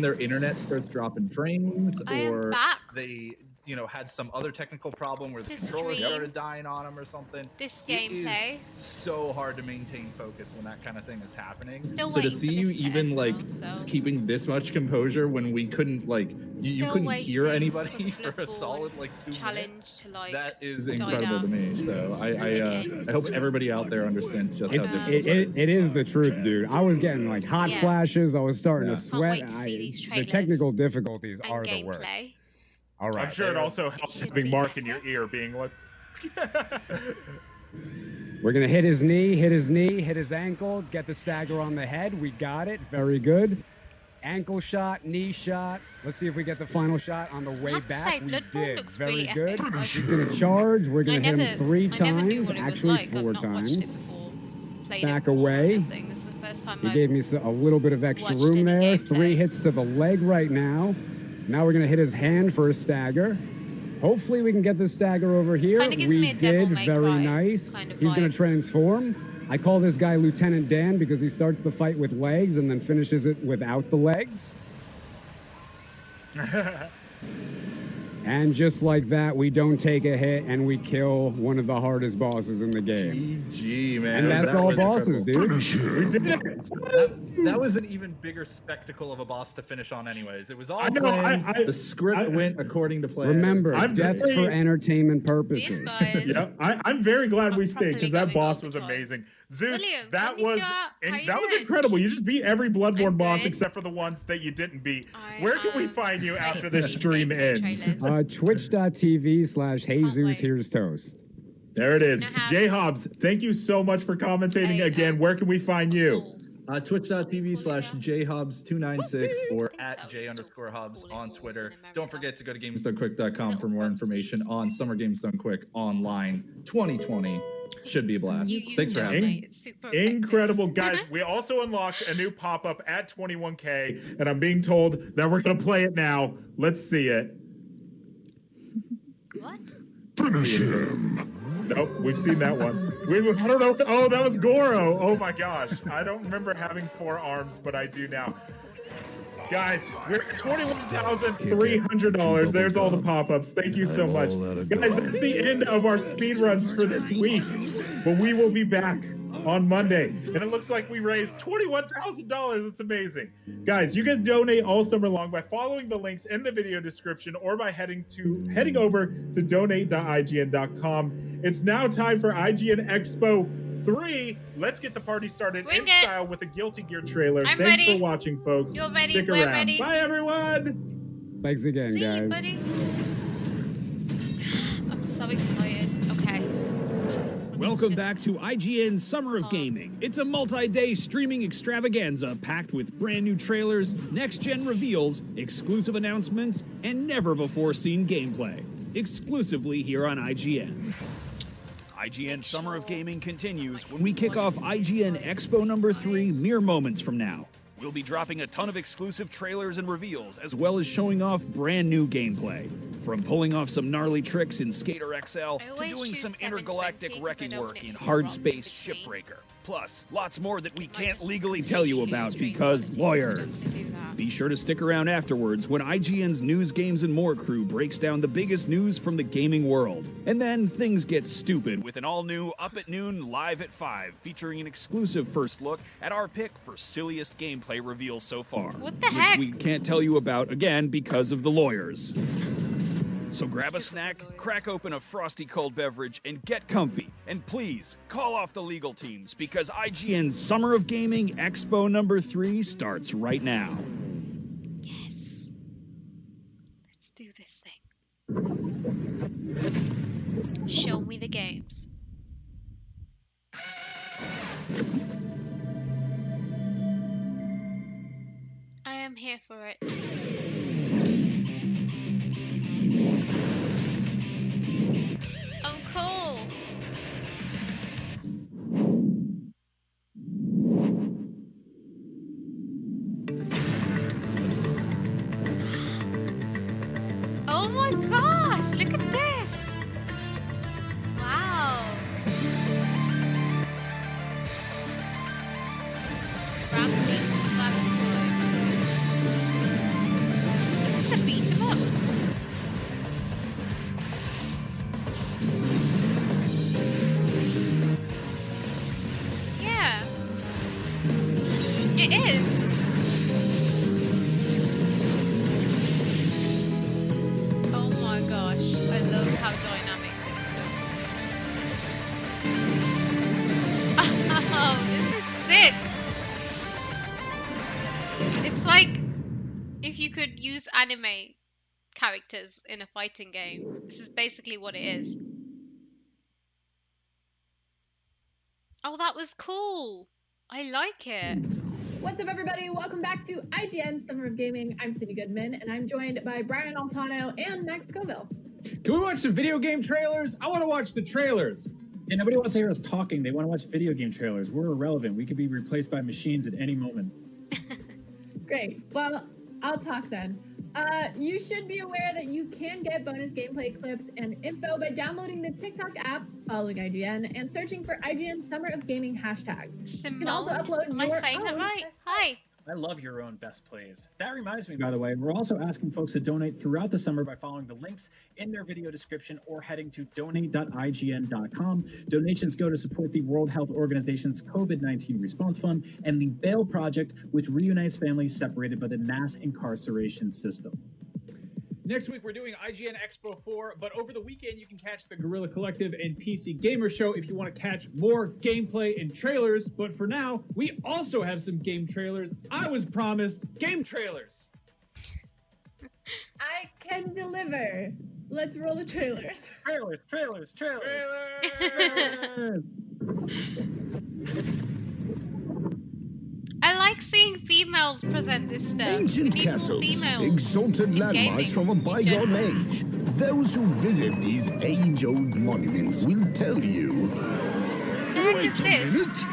their internet starts dropping frames, or back. they, you know, had some other technical problem where the To controller stream started dying on them or something. This It gameplay. is so hard to maintain focus when that kind of thing is happening. Still so to waiting see for you this to even end like now, so. keeping this much composure when we couldn't like you Still couldn't hear waiting anybody for for a solid like 2 challenge minutes. to like That is die incredible to down. me. So I hope everybody out there understands just how difficult it is the truth, dude. I was getting like hot flashes. I was starting to sweat. Can't wait to see these The trailers technical difficulties and are the worst. gameplay. All right. I'm sure it also helps having Mark in your ear being like. We're going to hit his knee, hit his ankle, get the stagger on the head. We got it. Very good. Ankle shot, knee shot. Let's see if we get the final shot on the way back. We did. Very good. He's going to charge. We're going to hit him 3 times, actually 4 times. Back away. This is the first time He gave me a little bit of extra room there. 3 hits to the leg right now. Now we're going to hit his hand for a stagger. Hopefully we can get the stagger over here. We did. Very nice. He's going to transform. I call this guy Lieutenant Dan because he starts the fight with legs and then finishes it without the legs. And just like that, we don't take a hit and we kill one of the hardest bosses in the game. GG, man. And that's all bosses, dude. We did it. That was an even bigger spectacle of a boss to finish on anyways. It was all planned. The script went according to plan. Remember, death's for entertainment purposes. Yeah, I'm very glad we stayed because that boss was amazing. Zeus, that was incredible. You just beat every Bloodborne boss except for the ones that you didn't beat. Where can we find you after this stream ends? Twitch.tv/Jesus Here's Toast. There it is. J Hobbs, thank you so much for commentating again. Where can we find you? Twitch.tv/jhobbs296 or at j_hobbs on Twitter. Don't forget to go to gamesdonequick.com for more information on Summer Games Done Quick Online 2020. Should be a blast. Thanks for having me. Incredible, guys. We also unlocked a new pop-up at 21K, and I'm being told that we're going to play it now. Let's see it. What? Finish him. Nope, we've seen that one. I don't know. Oh, that was Goro. Oh my gosh. I don't remember having 4 arms, but I do now. Guys, we're at $21,300. There's all the pop-ups. Thank you so much. Guys, that's the end of our speed runs for this week. But we will be back on Monday. And it looks like we raised $21,000. It's amazing. Guys, you can donate all summer long by following the links in the video description or by heading over to donate.ign.com. It's now time for IGN Expo 3. Let's get the party started in style with a Guilty Gear trailer. Thanks for watching, folks. You're ready. Stick We're around. ready. Bye, everyone. Thanks again, guys. Buddy. I'm so excited. Okay. Welcome back to IGN Summer of Gaming. It's a multi-day streaming extravaganza packed with brand new trailers, next-gen reveals, exclusive announcements, and never-before-seen gameplay. Exclusively here on IGN. IGN Summer of Gaming continues when we kick off IGN Expo number 3 mere moments from now. We'll be dropping a ton of exclusive trailers and reveals, as well as showing off brand new gameplay. From pulling off some gnarly tricks in Skater XL to doing some intergalactic wrecking work in Hard Space Shipbreaker. Plus, lots more that we can't legally tell you about because lawyers. Be sure to stick around afterwards when IGN's News, Games, and More crew breaks down the biggest news from the gaming world. And then things get stupid with an all-new Up at Noon, Live at 5, featuring an exclusive first look at our pick for silliest gameplay reveals so far. What the heck? Which we can't tell you about, again, because of the lawyers. So grab a snack, crack open a frosty cold beverage, and get comfy. And please, call off the legal teams, because IGN's Summer of Gaming Expo number 3 starts right now. Yes. Let's do this thing. Show me the games. I am here for it. Oh, cool. Oh my gosh, look at this. Wow. Rapidly, use anime characters in a fighting game. This is basically what it is. Oh, that was cool. I like it. What's up, everybody? Welcome back to IGN Summer of Gaming. I'm Cindy Goodman, and I'm joined by Brian Altano and Max Scoville. Can we watch some video game trailers? I want to watch the trailers. And nobody wants to hear us talking. They want to watch video game trailers. We're irrelevant. We could be replaced by machines at any moment. Great. Well, I'll talk then. You should be aware that you can get bonus gameplay clips and info by downloading the TikTok app, following IGN, and searching for IGN Summer of Gaming hashtag. Simone, you can also upload am I saying that right? Hi. I love your own best plays. That reminds me, by the way, we're also asking folks to donate throughout the summer by following the links in their video description or heading to donate.ign.com. Donations go to support the World Health Organization's COVID-19 Response Fund and the Bail Project, which reunites families separated by the mass incarceration system. Next week, we're doing IGN Expo 4, but over the weekend, you can catch the Guerrilla Collective and PC Gamer Show if you want to catch more gameplay and trailers. But for now, we also have some game trailers. I was promised game trailers. I can deliver. Let's roll the trailers. Trailers. I like seeing females present this stuff. Ancient castles, exalted landmarks from a bygone age. Those who visit these age-old monuments will tell you. Wait a minute.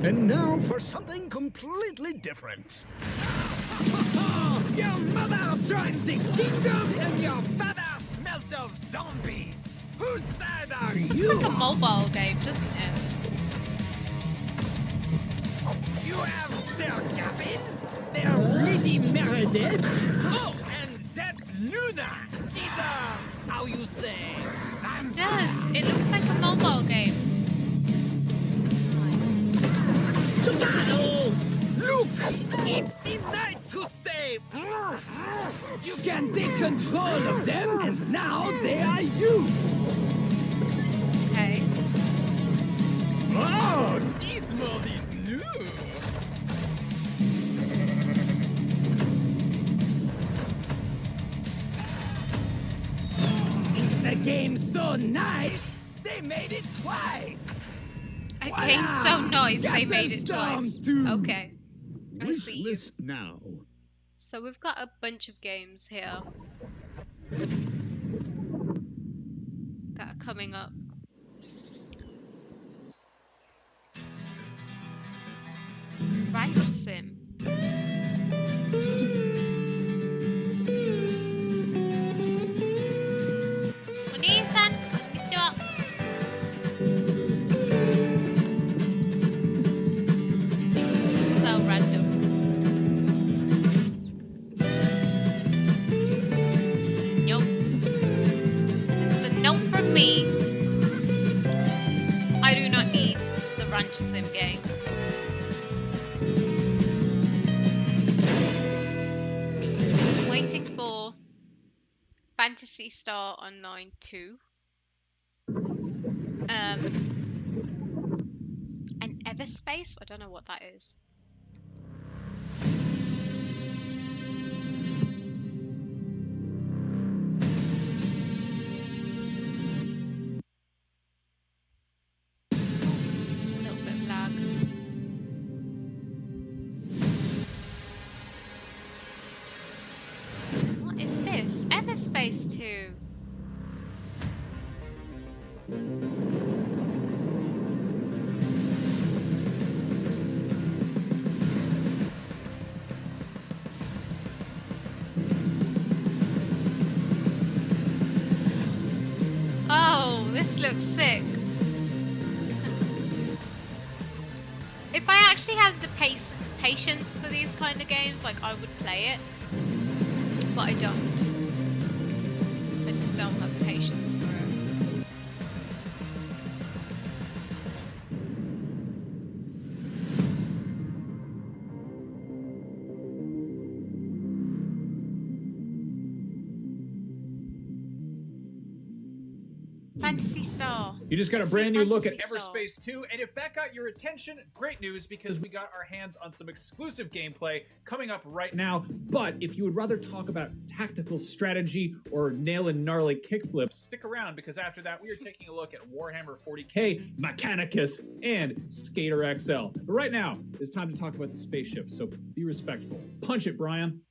And now for something completely different. Your mother joined the kingdom and your father smelt of zombies. Whose side are This you? looks like a mobile game, doesn't it? You have Sir Gavin, there's Lady Meredith, oh, and that's Luna. She's how you say? It does. It looks like a mobile game. Tomato! Look! It's the Knights who say you can take control of them, and now they are you! Okay. Oh, this world is new! It's a game so nice, they made it twice! A game so nice they made it Storm twice. 2. Okay. I Wish see you. list now. So we've got a bunch of games here that are coming up. Ranch Sim. Oni-san, konnichiwa. So random. Nope. It's a no from me. I do not need the Ranch Sim game. I'm waiting for Fantasy Star Online 2. And Everspace? I don't know what that is. A little bit of lag. What is this? Everspace 2. Oh, this looks sick. If I actually had the patience for these kind of games, like I would play it, but I don't. I just don't have the patience for it. Fantasy Star. You just got a It's brand like new look at Fantasy Star. Everspace 2, and if that got your attention, great news, because we got our hands on some exclusive gameplay coming up right now. But if you would rather talk about tactical strategy or nailing gnarly kickflips, stick around, because after that we are taking a look at Warhammer 40k, Mechanicus, and Skater XL. But right now, it's time to talk about the spaceship, so be respectful. Punch it, Brian.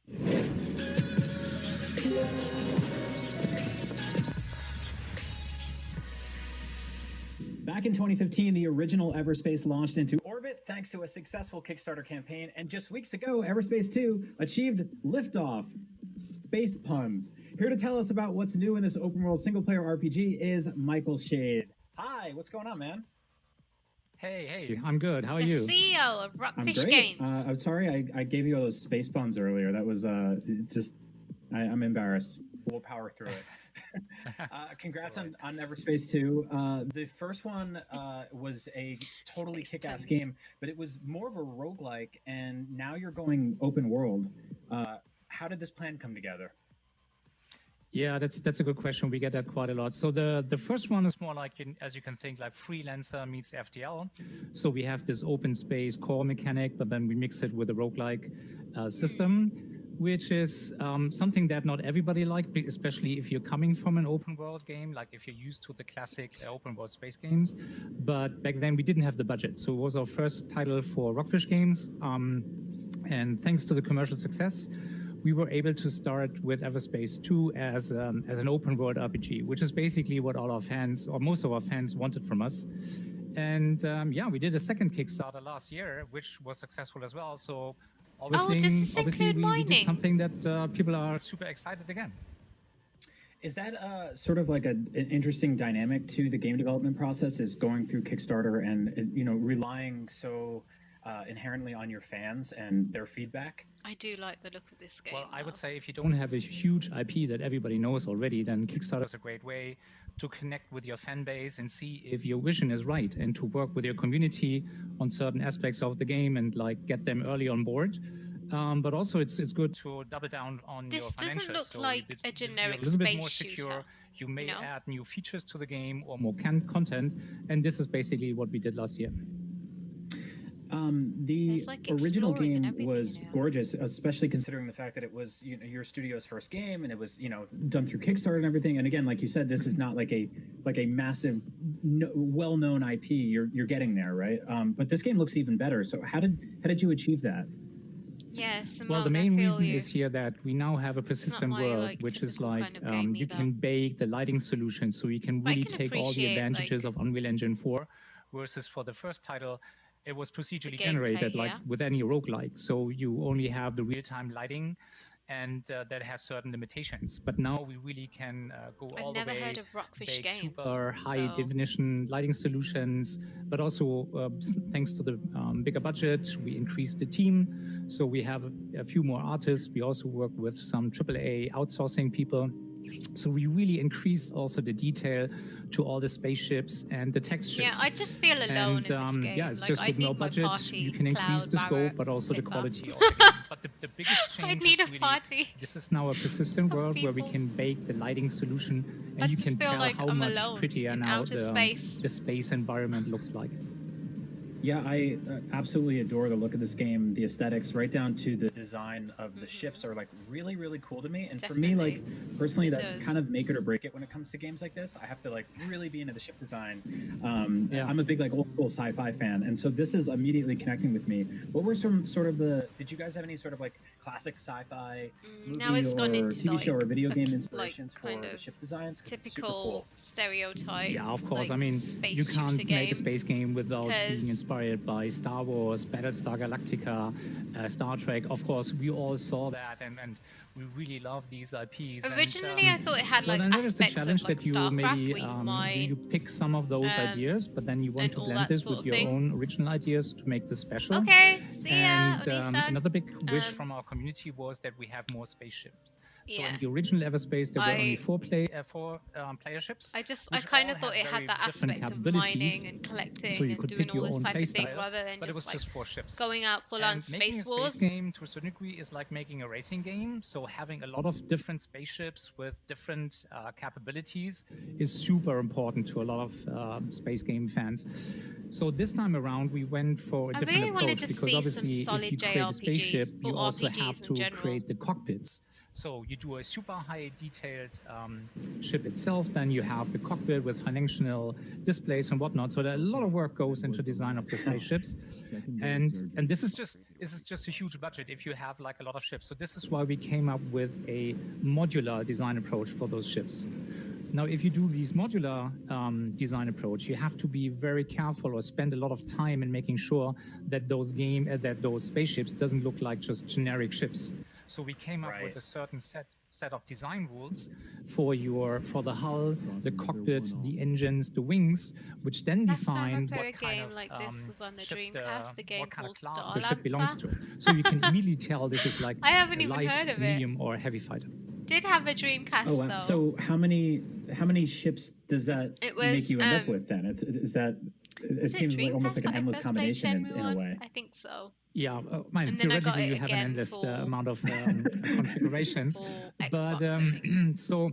Back in 2015, the original Everspace launched into orbit thanks to a successful Kickstarter campaign, and just weeks ago, Everspace 2 achieved liftoff. Space puns. Here to tell us about what's new in this open-world single-player RPG is Michael Shade. Hi, what's going on, man? Hey, I'm good. How are The you? CEO of I'm Rockfish great. Games. I'm sorry I gave you all those space puns earlier. That was I'm embarrassed. We'll power through it. Congrats on Everspace 2. The first one was a totally kick-ass game, but it was more of a roguelike, and now you're going open world. How did this plan come together? Yeah, that's a good question. We get that quite a lot. So the first one is more like, as you can think, like Freelancer meets FTL. So we have this open space core mechanic, but then we mix it with a roguelike system, which is something that not everybody liked, especially if you're coming from an open world game, like if you're used to the classic open world space games. But back then we didn't have the budget. So it was our first title for Rockfish Games. And thanks to the commercial success, we were able to start with Everspace 2 as an open world RPG, which is basically what all our fans, or most of our fans, wanted from us. And yeah, we did a second Kickstarter last year, which was successful as well. So obviously we did something that people are super excited again. Is that sort of like an interesting dynamic to the game development process, is going through Kickstarter and relying so inherently on your fans and their feedback? I do like the look of this game. Well, I would say if you don't have a huge IP that everybody knows already, then Kickstarter is a great way to connect with your fan base and see if your vision is right, and to work with your community on certain aspects of the game and like get them early on board. But also it's good to double down on your financials. This doesn't look so like a generic a little bit space more secure. shooter. You may add new features to the game or more content, and this is basically what we did last year. The original game was gorgeous, especially considering the fact that it was your studio's first game, and it was done through Kickstarter and everything. And again, like you said, this is not like a massive, well-known IP. You're getting there, right? But this game looks even better. So how did you achieve that? Yes. Well, the main reason is here that we now have a persistent world, which is like you can bake the lighting solution, so you can really take all the advantages of Unreal Engine 4, versus for the first title, it was procedurally generated, like with any roguelike. So you only have the real-time lighting, and that has certain limitations. But now we really can go all the way, bake super high-definition lighting solutions, but also thanks to the bigger budget, we increased the team. So we have a few more artists. We also work with some AAA outsourcing people. So we really increased also the detail to all the spaceships and the textures. Yeah, I just feel alone in this game. Yeah, it's like, just with no budget, you can increase the scope, but also the quality of the game. But the biggest change is really, this is now a persistent world where we can bake the lighting solution, and you can tell how much prettier now the space environment looks like. Yeah, I absolutely adore the look of this game. The aesthetics, right down to the design of the ships, are like really, really cool to me. And for me, like personally, that's kind of make it or break it when it comes to games like this. I have to like really be into the ship design. I'm a big like old school sci-fi fan, and so this is immediately connecting with me. What were some sort of did you guys have any sort of like classic sci-fi movie or TV show or video game inspirations for the ship designs? Typical stereotype. Yeah, of course. Like, I mean, you can't make a space game without being inspired by Star Wars, Battlestar Galactica, Star Trek. Of course, we all saw that, and we really love these IPs. Originally, I thought it had like aspects of like StarCraft, you pick some of those ideas, but then you want to blend this with your own original ideas to make this special. Okay, see ya, and another big wish from our community was that we have more spaceships. So in the original Everspace, there were only four player ships. I kind of thought it had that aspect of mining and collecting and doing all this type of thing, rather than just like 4 ships. going out full on space wars. Making a space game to a certain degree is like making a racing game. So having a lot of different spaceships with different capabilities is super important to a lot of space game fans. So this time around, we went for a different approach because obviously if you create a spaceship, you also have to create the cockpits. So you do a super high detailed ship itself, then you have the cockpit with financial displays and whatnot. So a lot of work goes into design of the spaceships, and this is just a huge budget if you have like a lot of ships. So this is why we came up with a modular design approach for those ships. Now, if you do these modular design approach, you have to be very careful or spend a lot of time in making sure that those spaceships doesn't look like just generic ships. So we came up with a certain set of design rules for the hull, the cockpit, the engines, the wings, which then define what kind of like this was on the ship Dreamcast, a game what kind of called class the ship belongs to. So you can immediately tell this is like I haven't a even light, heard of medium, or heavy fighter. Did have a Dreamcast Oh, wow. though. So how many ships does that make you end up with then? It seems like almost like an endless combination in a way. I think so. Yeah, theoretically you have an endless amount of configurations. But so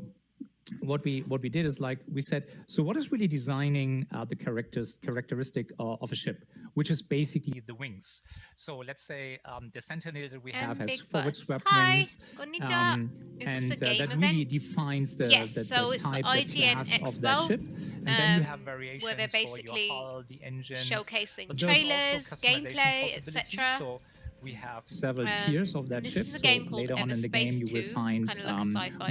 what we did is like we said, so what is really designing the characteristic of a ship, which is basically the wings. So let's say the Sentinel that we have has forward swept wings, and that really defines the type, the class of that ship. And then you have variations where they're basically for your hull, the engines, showcasing trailers, gameplay, etc. So we have several tiers of that ship. So later on in the game, you will find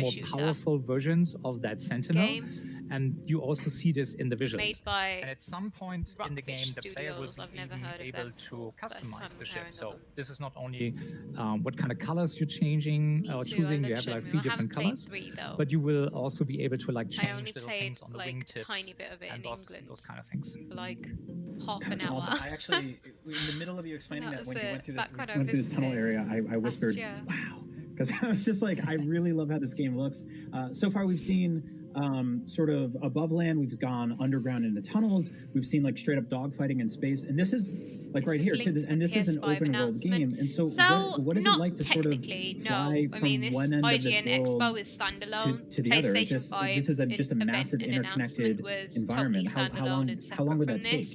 more powerful versions of that Sentinel. And you also see this in the visuals. And at some point in the game, the player will be able to customize the ship. So this is not only what kind of colors you're changing or choosing. You have like 3 different colors, but you will also be able to like change little things on the wingtips and those kind of things. Like half an hour. Awesome. I actually, in the middle of you explaining that, when you went through this tunnel area, I whispered, "Wow," because I was just like, I really love how this game looks. So far, we've seen sort of above land, we've gone underground into tunnels, we've seen like straight up dogfighting in space, and this is like right here too, and this is an open world game. And so what is it like to sort of fly from one end of this IGN world Expo is standalone. to the other? This is just a massive interconnected environment. How long would that take?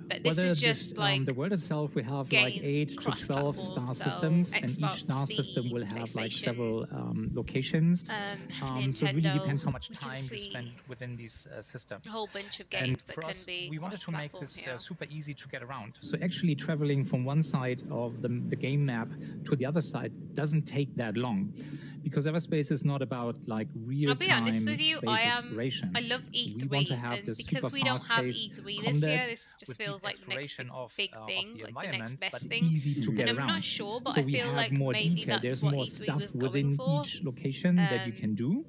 But this is just like the world itself. We have like 8 to 12 star systems, and each star system will have like several locations. So it really depends how much time you spend within these systems. A whole bunch of games that can be. We wanted to make this super easy to get around. So actually traveling from one side of the game map to the other side doesn't take that long, because Everspace is not about like real-time space exploration. I love E3, we want to have this because we don't have E3 this year. This just feels like the next big thing, like the next best thing. Easy to get and I'm around. not sure, but so I feel like more maybe detail. that's There's what more E3 stuff was within going for. each location that you can do.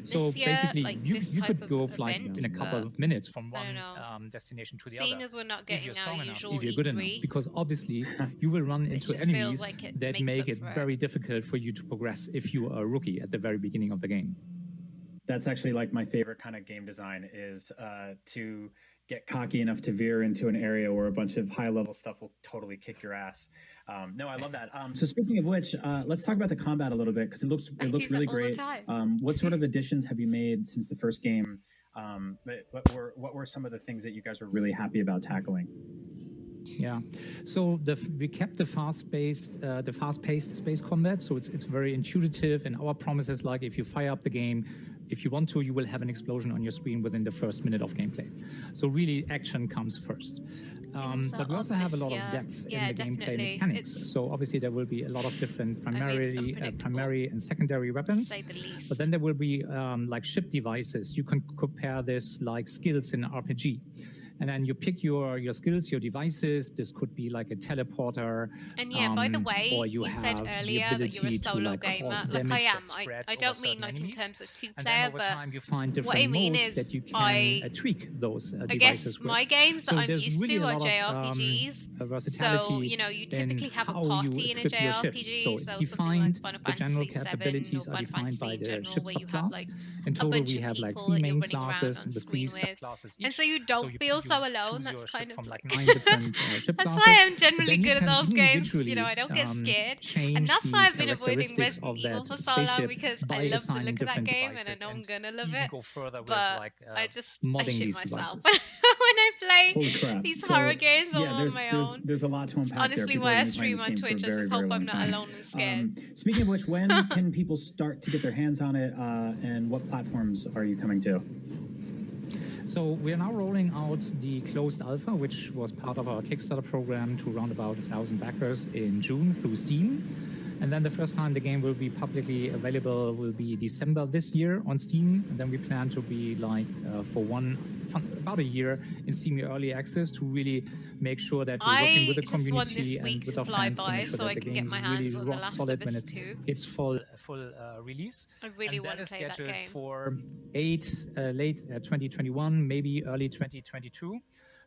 So basically, you could go like in a couple of minutes from one destination to the other. Seeing as we're not getting our usual if you're good enough, because obviously you will run into enemies that make it very difficult for you to progress if you are a rookie at the very beginning of the game. That's actually like my favorite kind of game design is to get cocky enough to veer into an area where a bunch of high-level stuff will totally kick your ass. No, I love that. So speaking of which, let's talk about the combat a little bit, because it looks really great. What sort of additions have you made since the first game? What were some of the things that you guys were really happy about tackling? Yeah, so we kept the fast-paced space combat, so it's very intuitive, and our promise is like if you fire up the game, if you want to, you will have an explosion on your screen within the first minute of gameplay. So really, action comes first. But we also have a lot of depth in the gameplay mechanics. So obviously there will be a lot of different primary and secondary weapons. But then there will be like ship devices. You can compare this like skills in an RPG. and then you pick your skills, your devices. This could be like a teleporter. And yeah, by the way, or you said earlier that you're a solo gamer. Like I am. I don't mean like in terms of two-player, but you find what I mean is that you can tweak those I devices guess my games that I'm used really to are of, JRPGs. So, you know, you typically have a party in a JRPG. So it's defined, like the general capabilities are defined by the ship subclass. In total, we have like 3 main classes and the 3 subclasses each. And so you don't feel so alone. That's kind of from like 9 different ship that's classes. why I'm generally good at those games. You know, I don't get scared. And that's why I've been avoiding Resident Evil for so long, because I love the look of that game and I know I'm gonna love it. But I shit myself when I play these horror games all on my own. There's a lot to unpack. Honestly, why I stream on Twitch, I just hope I'm not alone and scared. Speaking of which, when can people start to get their hands on it, and what platforms are you coming to? So we are now rolling out the closed alpha, which was part of our Kickstarter program, to around about 1,000 backers in June through Steam. And then the first time the game will be publicly available will be December this year on Steam. And then we plan to be like for about a year in Steam Early Access to really make sure that we're working with the community and with our fans to make sure that the game is really rock solid when it's full release. I really want to play that game. And that is scheduled for late 2021, maybe early 2022.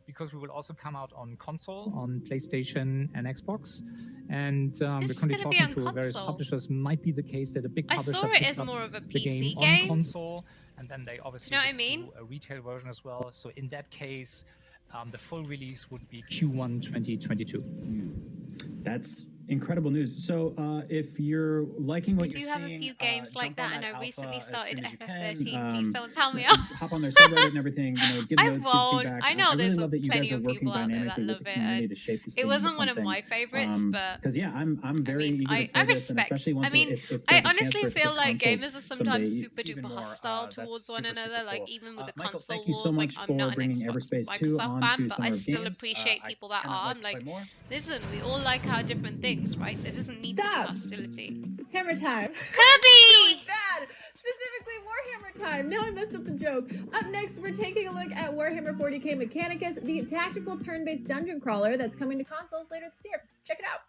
Because we will also come out on console, on PlayStation and Xbox. And we're currently talking to various publishers. Might be the case that a big publisher picks up the game on console, and then they obviously do a retail version as well. So in that case, the full release would be Q1 2022. That's incredible news. So if you're liking what you're seeing, I do have a few games like that, and I recently started FF13. Please don't tell me hop on their subreddit and everything. Give I those won't. Feedback. I know there's really plenty of people out there that love it. It wasn't one of my favorites, but because I'm very I respect. I mean, I honestly feel like gamers are sometimes super duper hostile towards one another. Like even with the console wars, like I'm not an Xbox Microsoft fan, but I still appreciate people that are. I'm like, listen, we all like our different things, right? There doesn't need to be hostility. Hammer time. Kirby! Bad. Specifically Warhammer time. Now I messed up the joke. Up next, we're taking a look at Warhammer 40k Mechanicus, the tactical turn-based dungeon crawler that's coming to consoles later this year. Check it out.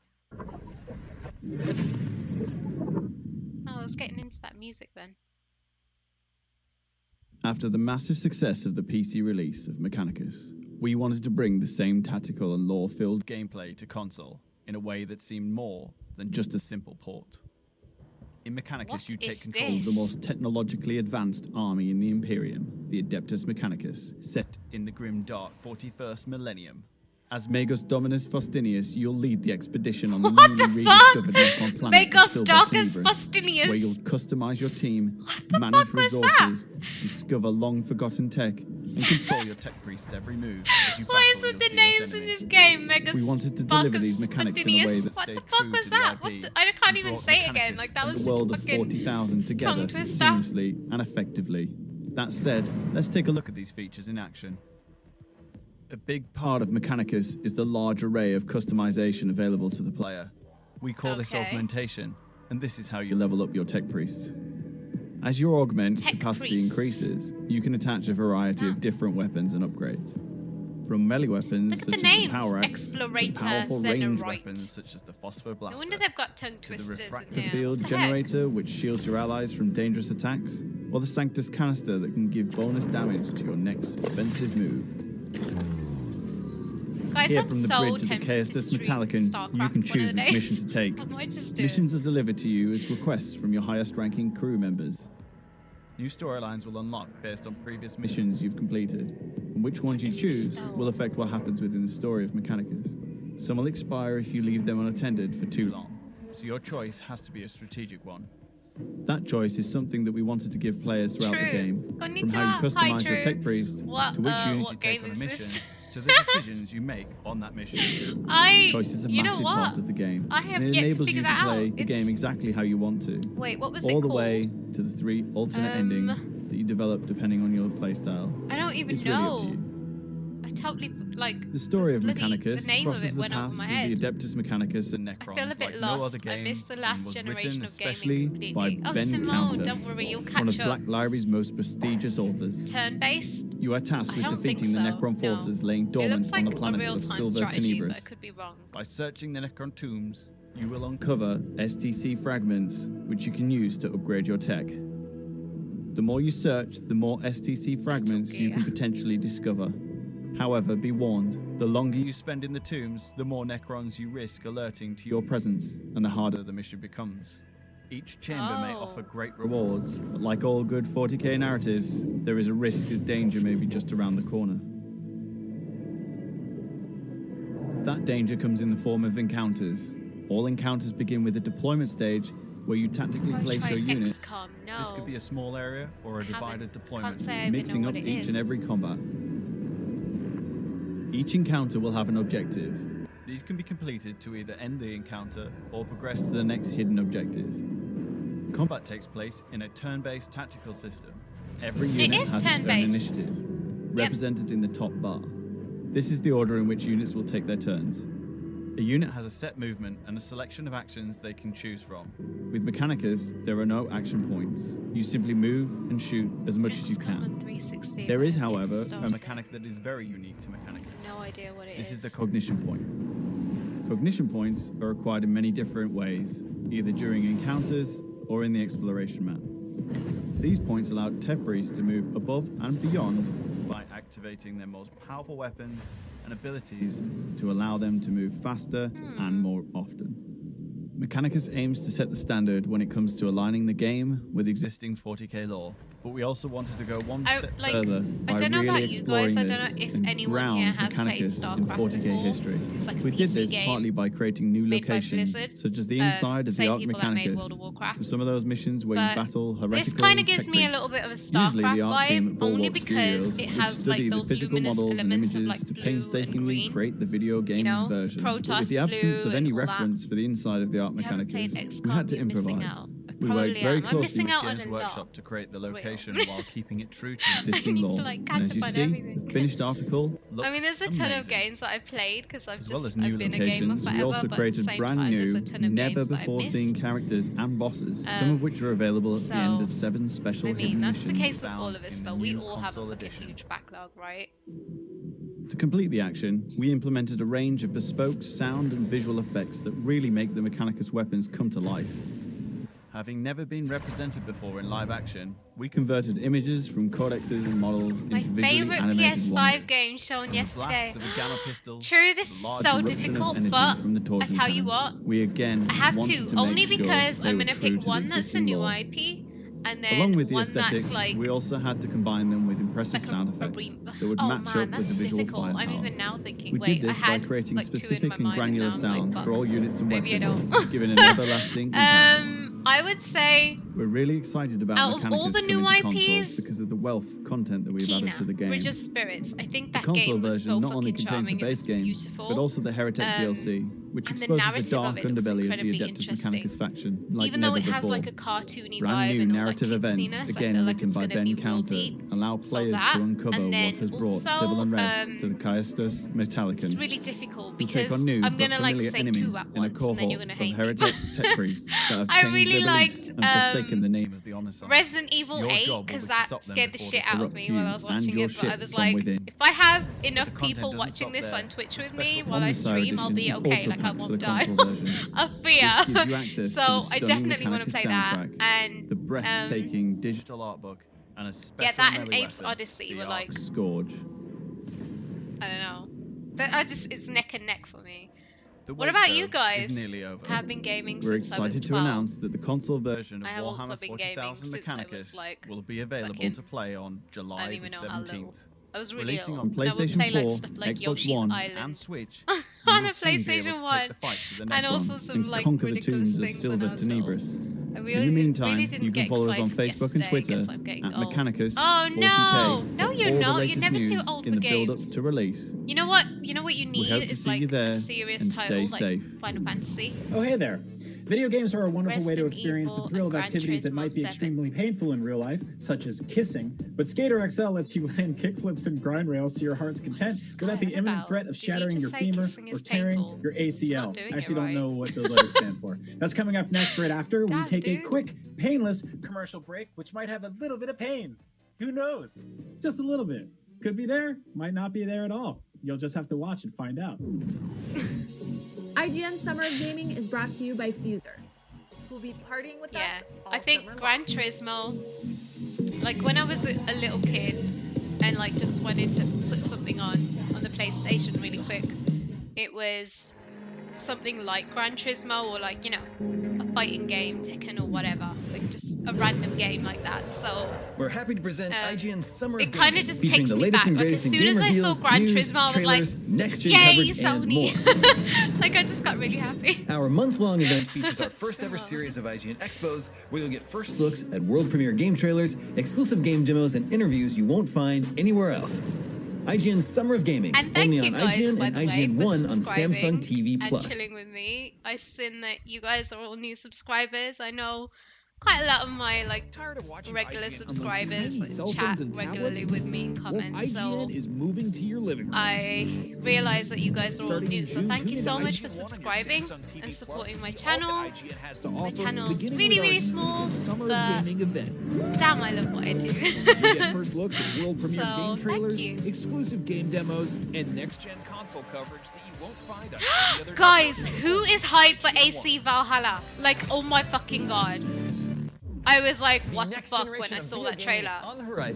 Oh, I was getting into that music then. After the massive success of the PC release of Mechanicus, we wanted to bring the same tactical and lore-filled gameplay to console in a way that seemed more than just a simple port. In Mechanicus, you take control of the most technologically advanced army in the Imperium, the Adeptus Mechanicus, set in the grim dark 41st millennium. As Magos Dominus Faustinius, you'll lead the expedition on the newly rediscovered Necron planet Magos Darkus Faustinius, where you'll customize your team, manage resources, discover long-forgotten tech, and control your tech priests' every move. Why is it the names in this game? Magos We wanted to deliver these mechanics in a way that stayed true to the IP. I can't even say it again. Like that was the world of 40,000 together seamlessly and effectively. That said, let's take a look at these features in action. A big part of Mechanicus is the large array of customization available to the player. We call this augmentation, and this is how you level up your tech priests. As your augment capacity increases, you can attach a variety of different weapons and upgrades. From melee weapons such as the Power Axe, to powerful ranged weapons such as the Phosphor Blaster, I wonder they've got tongue twisters to the Refractor Field Generator, which shields your allies from dangerous attacks, or the Sanctus Canister that can give bonus damage to your next offensive move. Guys, Here I'm from the so bridge of the Chaostus Metallicon, you can choose which mission to take. Missions are delivered to you as requests from your highest-ranking crew members. New storylines will unlock based on previous missions you've completed, and which ones you choose will affect what happens within the story of Mechanicus. Some will expire if you leave them unattended for too long, so your choice has to be a strategic one. That choice is something that we wanted to give players throughout the game, from how you customize your tech priest, to which units you take on a mission, to the decisions you make on that mission. Choice is a massive part of the game, and it enables you to play the game exactly how you want to. Wait, what was all it the called? way to the 3 alternate endings that you develop depending on your playstyle. I don't even it's know. Really up to you. I totally The story of bloody- Mechanicus the name of crosses it the went over paths my of head. the Adeptus Mechanicus and I Necrons feel a bit like lost. no other game. I missed the and last was generation written of especially gaming completely. by Oh, Ben Simone, Counter, don't worry, you'll one catch of Black up. Library's most prestigious authors. Turn-based? You are tasked I with don't defeating think the so, Necron no. forces laying It dormant looks like on the a planet of real-time Silver strategy, Tenebris. but I could be wrong. By searching the Necron tombs, you will uncover STC fragments, which you can use to upgrade your tech. The more you search, the more STC fragments you can potentially discover. However, be warned, the longer you spend in the tombs, the more Necrons you risk alerting to your presence, and the harder the mission becomes. Each chamber may offer great rewards, but like all good 40k narratives, there is a risk as danger may be just around the corner. That danger comes in the form of encounters. All encounters begin with a deployment stage where you tactically place your units. This could be a small area or a divided deployment, mixing up each and every combat. Each encounter will have an objective. These can be completed to either end the encounter or progress to the next hidden objective. Combat takes place in a turn-based tactical system. Every unit has its own initiative, represented in the top bar. This is the order in which units will take their turns. A unit has a set movement and a selection of actions they can choose from. With Mechanicus, there are no action points. You simply move and shoot as much as you can. There is, however, a mechanic that is very unique to Mechanicus. No idea what it is. This is the cognition point. Cognition points are acquired in many different ways, either during encounters or in the exploration map. These points allow Tebris to move above and beyond by activating their most powerful weapons and abilities to allow them to move faster and more often. Mechanicus aims to set the standard when it comes to aligning the game with existing 40k lore, but we also wanted to go one step further by really exploring this and ground Mechanicus in 40k history. We did this partly by creating new locations, such as the inside of the Ark Mechanicus, for some of those missions where you battle heretical This kind of gives tech me a priests. little bit of a Usually the StarCraft art team vibe, at only Bulwark because Studios it would has study like the those physical luminous models and elements images of like to blue and painstakingly green. create the video game version. But with the absence of any reference for the inside of the Ark Mechanicus, we had to improvise. We worked very closely with Games Workshop to create the location while keeping it true to existing lore. And as you see, the finished article looks I mean, there's a ton of amazing. games that I've played because I've As well as just new I've been a gamer locations, forever. we also but created at the same brand time, there's new, a ton of never games that I've before seen missed. characters and bosses, some of which are available at the end of 7 special I mean, hidden that's the missions case with all found of us, in though. the We new all have a console fucking edition. huge backlog, right? To complete the action, we implemented a range of bespoke sound and visual effects that really make the Mechanicus weapons come to life. Having never been represented before in live action, we converted images from codexes and models into visually Favorite animated PS5 wonders. game shown yesterday. Blast of a gamma pistol, True, this the is large so eruption of difficult, energy but from the I torsion tell you cannon. what, We again I have wanted to, make only sure because they I'm were gonna true pick to the one that's a existing new lore. IP, and then Along with the one aesthetics, that's like we also had to combine them with impressive sound effects that would match up with the visual difficult. firepower. I'm even now thinking, We wait, did this I by had creating like 2 in specific my and mind, granular and now I'm sounds like, for all units and maybe I weapons, don't. giving an everlasting impact. I would say We're really excited about out of Mechanicus all the coming new to consoles IPs, because of the wealth of content that we've added to the game. Bridge of Spirits. I think The that console game was version so not only fucking contains the charming. It base was game, beautiful. but also the Heretic DLC, which and the exposes the narrative dark of it looks underbelly of the incredibly Adeptus interesting. Mechanicus faction, like Even though never it has before. like a cartoony Brand vibe new and all, narrative like, events, cutesyness, I again feel like written it's by gonna Ben be real Counter, deep. allow So players that, to uncover and what then has brought also, civil unrest to the Caestus Metallicon. It's really difficult We'll because take on new I'm but gonna like familiar say enemies 2 at in a once, and then you're cohort gonna of hate me. heretic tech priests that have I changed really their beliefs liked, and forsaken the name of the honor sign. Resident Evil Your 8 job will because be to that stop them scared the before shit they out of corrupt me you while I was and watching your it. But I ship was from like, within. if I have enough content people doesn't watching stop this there. on Twitch The with me special while I Omnicide stream, I'll edition be is okay. also Like I packed for won't the die console version. of fear. This gives you access So to the I stunning definitely want to Mechanicus play that. soundtrack, And the breathtaking digital art book, and a special yeah, that and melee Apes weapon, Odyssey the were Arc like, Scourge. I don't know. It's neck and neck for me. The What wait, about though, you guys? is nearly over. Have been gaming We're since I was excited to 12. announce that the console version of I have also Warhammer been gaming 40,000 since I was, Mechanicus like, will be available fucking- to play on I July don't the even know how 17th. little. I was really Releasing little. on And I would PlayStation play 4, like stuff like Xbox Yoshi's One, Island and Switch. on You the will soon be able PlayStation to take 1, the fight to the and also Necrons some and like conquer the ridiculous tombs of things when Silver I was little. Tenebris. I In really, the meantime, really didn't you can get follow us on excited Facebook and yesterday. I Twitter guess I'm getting at old. Mechanicus Oh 40K no! No, for you're all the not. You're latest never too news old in for the build-up games. to release. You know what? You know what you We need hope to is see you like there a serious and title stay like safe. Final Fantasy. Oh, hey there. Video games are a wonderful way to Resident experience the Evil thrill of and Gran activities that might be Turismo 7. extremely painful in real life, such as kissing, but Skater XL lets you land kickflips and grind rails to your heart's content without the imminent about? threat of Did you shattering just your say femur kissing or is tearing painful? your ACL. Not doing I it actually don't right. know what those letters stand for. That's coming up next right after we Damn, take a dude. quick, painless commercial break, which might have a little bit of pain. Who knows? Just a little bit. Could be there, might not be there at all. You'll just have to watch and find out. IGN Summer of Gaming is brought to you by Fuser, who'll be partying with us. I think Gran Turismo, like when I was a little kid and like just wanted to put something on the PlayStation really quick, it was something like Gran Turismo or like, you know, a fighting game, Tekken or whatever, like just a random game like that. So we're happy to present IGN Summer of it kind of Gaming, just featuring takes the me latest back. and Like as greatest in soon as game I saw reveals, Gran news, Turismo, I was like, trailers, next-gen yay, coverage, and more. Sony! Like I just got really happy. Our month-long event features our first-ever series of IGN Expos, where you'll get first looks at world premiere game trailers, exclusive game demos, and interviews you won't find anywhere else. IGN Summer of Gaming, And thank only you on guys, IGN by and the way, IGN for 1 on subscribing Samsung TV and Plus. chilling with me. I seen that you guys are all new subscribers. I know quite a lot of my like regular subscribers like, chat regularly with me in comments. So IGN is moving to your living room. I realize that you guys are all new. So thank you so much for subscribing and supporting my channel. My channel's really, really small, but damn, I love what I do. You get first looks at world premiere So, game trailers, thank you. exclusive game demos, and next-gen console coverage that you won't find on any other Guys, who is hyped for AC Valhalla? Like, oh my fucking god. I was like, what the fuck when I saw that trailer.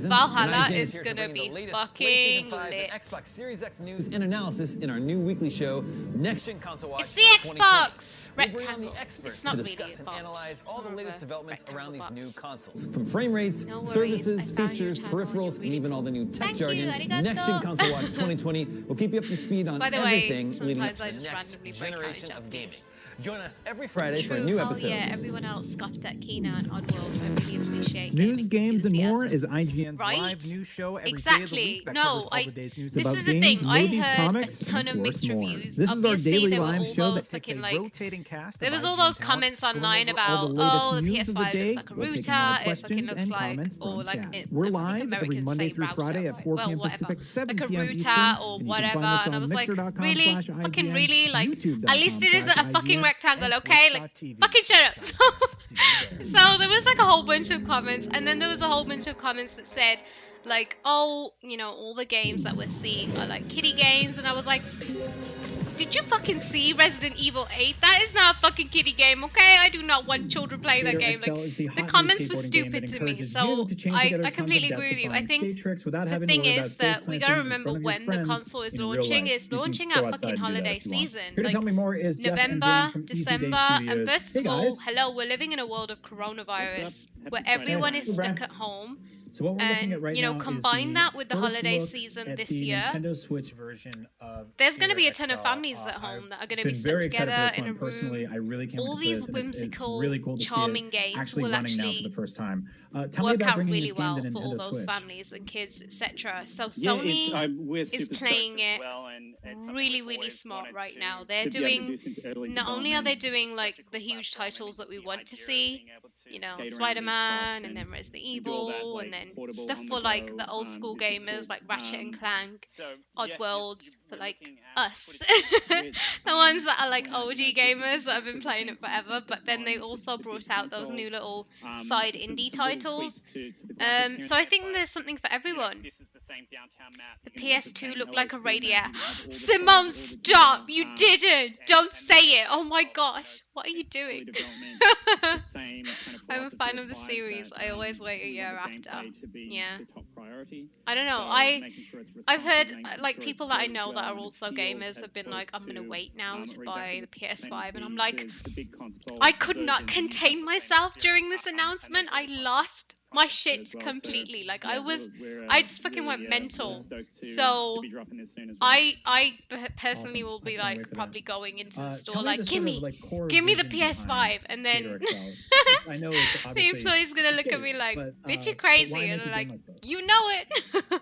Valhalla is gonna be fucking lit. Xbox Series X news and analysis in our new weekly show, Next Gen Console Watch. It's the Xbox We'll bring on rectangle. the experts It's not to really discuss a and box. analyze all the It's more latest of a developments around these rectangle new box. consoles. From frame rates, No worries, services, I found your features, channel and peripherals, you're and really even all the new tech Thank you, jargon, arigato. Next Gen Console Watch 2020 will keep you up to speed on By the way, everything leading up sometimes to I the just next randomly break out in generation of gaming. Japanese. Join us every Friday for a True. new Oh episode. yeah, everyone else scoffed at Kina and Oddworld. I really appreciate News, gaming games, and more enthusiasm. is IGN's Right? live news show every day of the Exactly. week that No, covers all the day's news this about is the games, thing. I movies, heard comics, a ton and of of course mixed more. reviews. This is our Obviously, daily there were live all show those that picks fucking a like. rotating cast There of was all IGN those talent, comments going online over all about, the latest oh, the news of PS5 day. looks like a We're taking router. live It fucking questions looks and like, comments or from like chat. it. We're I think live every Americans Monday say through router, Friday right? at 4 Well, p.m. whatever. Pacific, 7 Like a p.m. router Eastern. or And you can whatever. find us And I on was like, mixer.com/IGN, really, fucking really, like, at least it isn't a fucking youtube.com/IGN, rectangle, and okay? Like, twitch.tv. fucking shut up. So there was like a whole bunch of comments, and then there was a whole bunch of comments that said, like, oh, you know, all the games that we're seeing are like kiddie games, and I was like, did you fucking see Resident Evil 8? That is not a fucking kiddie game, okay? I do not want children playing that game. Like, the comments were stupid to me, so I completely agree with you. I think the thing is that we gotta remember when the console is launching. It's launching at fucking holiday season. Here to tell me more is Jeff and November, Dane from Easy Day December, and Studios. first Hey of all, guys. hello, we're living in a world of coronavirus where everyone is stuck at home. So what we're looking at right you know, now combine is that with the first holiday look season at this the year. Nintendo Switch version of There's going to be a Skater ton of XL. families at home that are going to Been be stuck very excited together for this in a one personally. room. I really can't All wait for these this, and it's whimsical, really cool to see charming it games actually will running now for actually the first time. Tell me work about out bringing really this game well to for all Nintendo those Switch. families and kids, etc. So Yeah, Sony we're is super playing stoked as it well, and it's something really, we've really always smart wanted right to- now. They're to be able to doing, do since early not only are they development. doing like the huge titles that we want to see, you know, skate around Spider-Man these and then Resident and do all that, Evil, like, and then portable stuff on for the like go, the old school is super gamers cool. like Ratchet and Clank, So, yeah, Oddworld, we're for like looking at us, footage with, the ones that are like online, OG you know, gamers that have been with playing it forever. But then they also brought out those new little side indie titles. So I think there's something for everyone. This is the same downtown map. The You can have the PS2 same looked like a LSD radiator. map, you have all the Simone, photos, all the stop! videos, You didn't! Don't say it! Oh my gosh! What are you doing? I'm a fan of the series. I always wait a year after. Yeah. I don't know. I've heard like people that I know that are also gamers have been like, I'm gonna wait now to buy the PS5, and I'm like, I could not contain myself during this announcement. I lost my shit completely. Like I just fucking went mental. So I personally will be like probably going into the store like, give me the PS5, and then I know it's the employee's gonna look at me like, bitch, you crazy, and I'm like, you know it.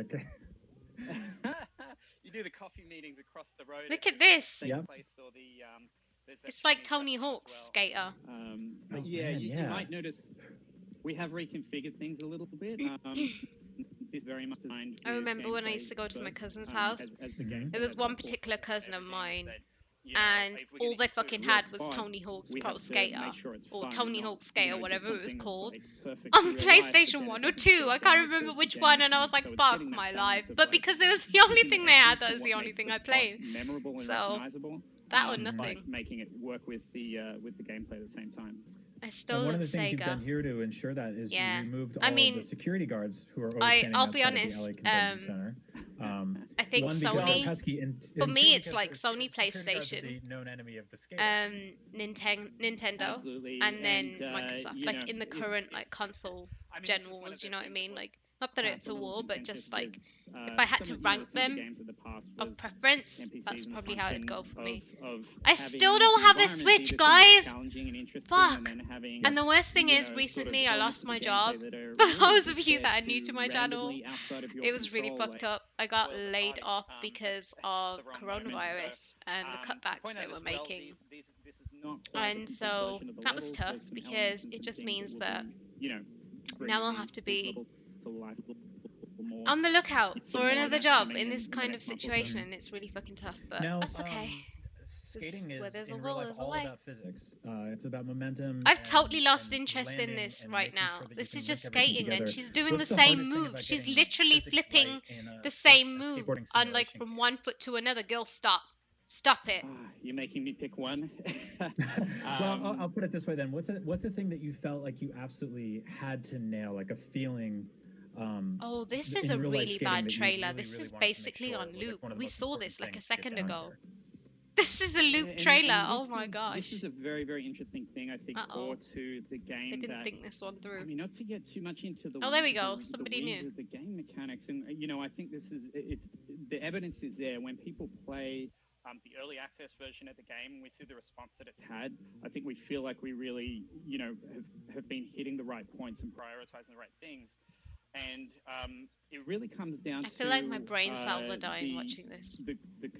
Okay. You do the coffee meetings across the road. Look at this. Yep. It's like Tony Hawk's Skater. But yeah, you might notice we have reconfigured things a little bit. This very much designed. I remember when I used to go to my cousin's house. There was one particular cousin of mine, and all they fucking had was Tony Hawk's Pro Skater, or Tony Hawk's Skater, whatever it was called, on PlayStation 1 or 2. I can't remember which one, and I was like, fuck my life. But because it was the only thing they had, that was the only thing I played. So that or nothing. Making it work with the gameplay at the same time. I still And one of the love things you've Sega. done here to ensure that is you removed all of the security guards who are always standing I'll be outside honest, of the LA Convention Center. I think one, because Sony. pesky, and For two, me, it's because like the Sony security guards are PlayStation, the known enemy of the skater. Nintendo, Absolutely. and then And, Microsoft. you Like know, in the current like console generals, you know what I mean? Like Not that it's a war, but just like if I had to rank them of preference, that's probably how it'd go for me. I still don't have a Switch, guys! Fuck! And the worst thing is, recently I lost my job. For those of you that are new to my channel, it was really fucked up. I got laid off because of coronavirus and the cutbacks they were making. And so that was tough because it just means that now I'll have to be on the lookout for another job in this kind of situation, and it's really fucking tough, but that's okay. Skating is where there's a in will, real life there's a all way. about physics. It's about momentum. I've totally lost interest in this right now. This is just skating, and she's doing the same move. She's literally flipping the same move on like from one foot to another. Girl, stop. Stop it. You're making me pick one. Well, I'll put it this way then. What's the thing that you felt like you absolutely had to nail, like a feeling? Oh, this is a really bad trailer. This is basically on loop. We saw this like a second ago. This is a loop trailer. Oh my gosh. This is a very, very interesting thing, I think, core to the game. I didn't think this one through. I mean, not to get too much into the. Oh, there we go. Somebody knew. The game mechanics, and I think this is the evidence is there when people play the early access version of the game. We see the response that it's had. I think we feel like we really, have been hitting the right points and prioritizing the right things. And it really comes down to... I feel like my brain cells are dying watching this.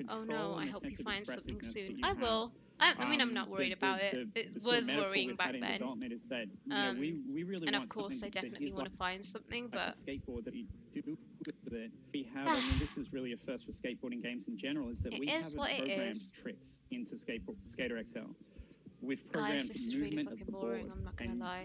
Oh no, I hope he finds something soon. I will. I mean, I'm not worried about it. It was worrying back then. And of course, I definitely want to find something, but... skateboard that you do with it. We have, I mean, this is really a first for skateboarding games in general, is that we haven't programmed tricks into Skater XL. We've programmed movement of the board. I'm not gonna lie.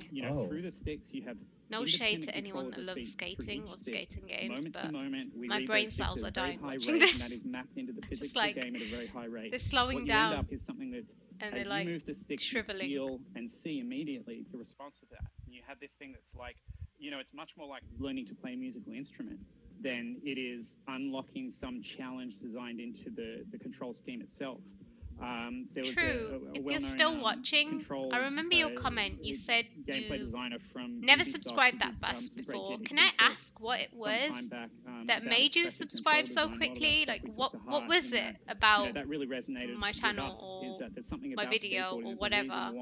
Through the sticks, you have no shade to anyone that loves skating or skating games, but my brain cells are dying watching this. That is mapped into the just like game at a very high rate. they're slowing what down. You end up is something that and as they're like you move the stick, shriveling. You feel and see immediately the response to that. You have this thing that's like, it's much more like learning to play a musical instrument than it is unlocking some challenge designed into the control scheme itself. There was if you're still watching, I remember your comment. You said you never subscribed that fast before. Can I ask what it was that made you subscribe so quickly? Like, what was it about that really resonated my channel or my video or whatever?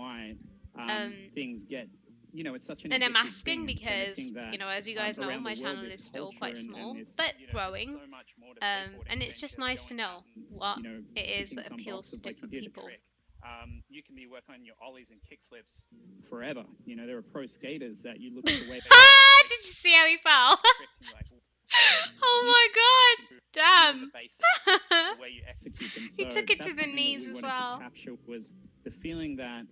Things get, it's such an. And I'm asking because, as you guys know, my channel is still quite small, but growing. And it's just nice to know what it is that appeals to different people. You can be working on your ollies and kickflips forever. There are pro skaters that you look at the way they did you see how he fell? Oh my god! Damn! The way you execute them. He took it to the knees as well. Capture was the feeling that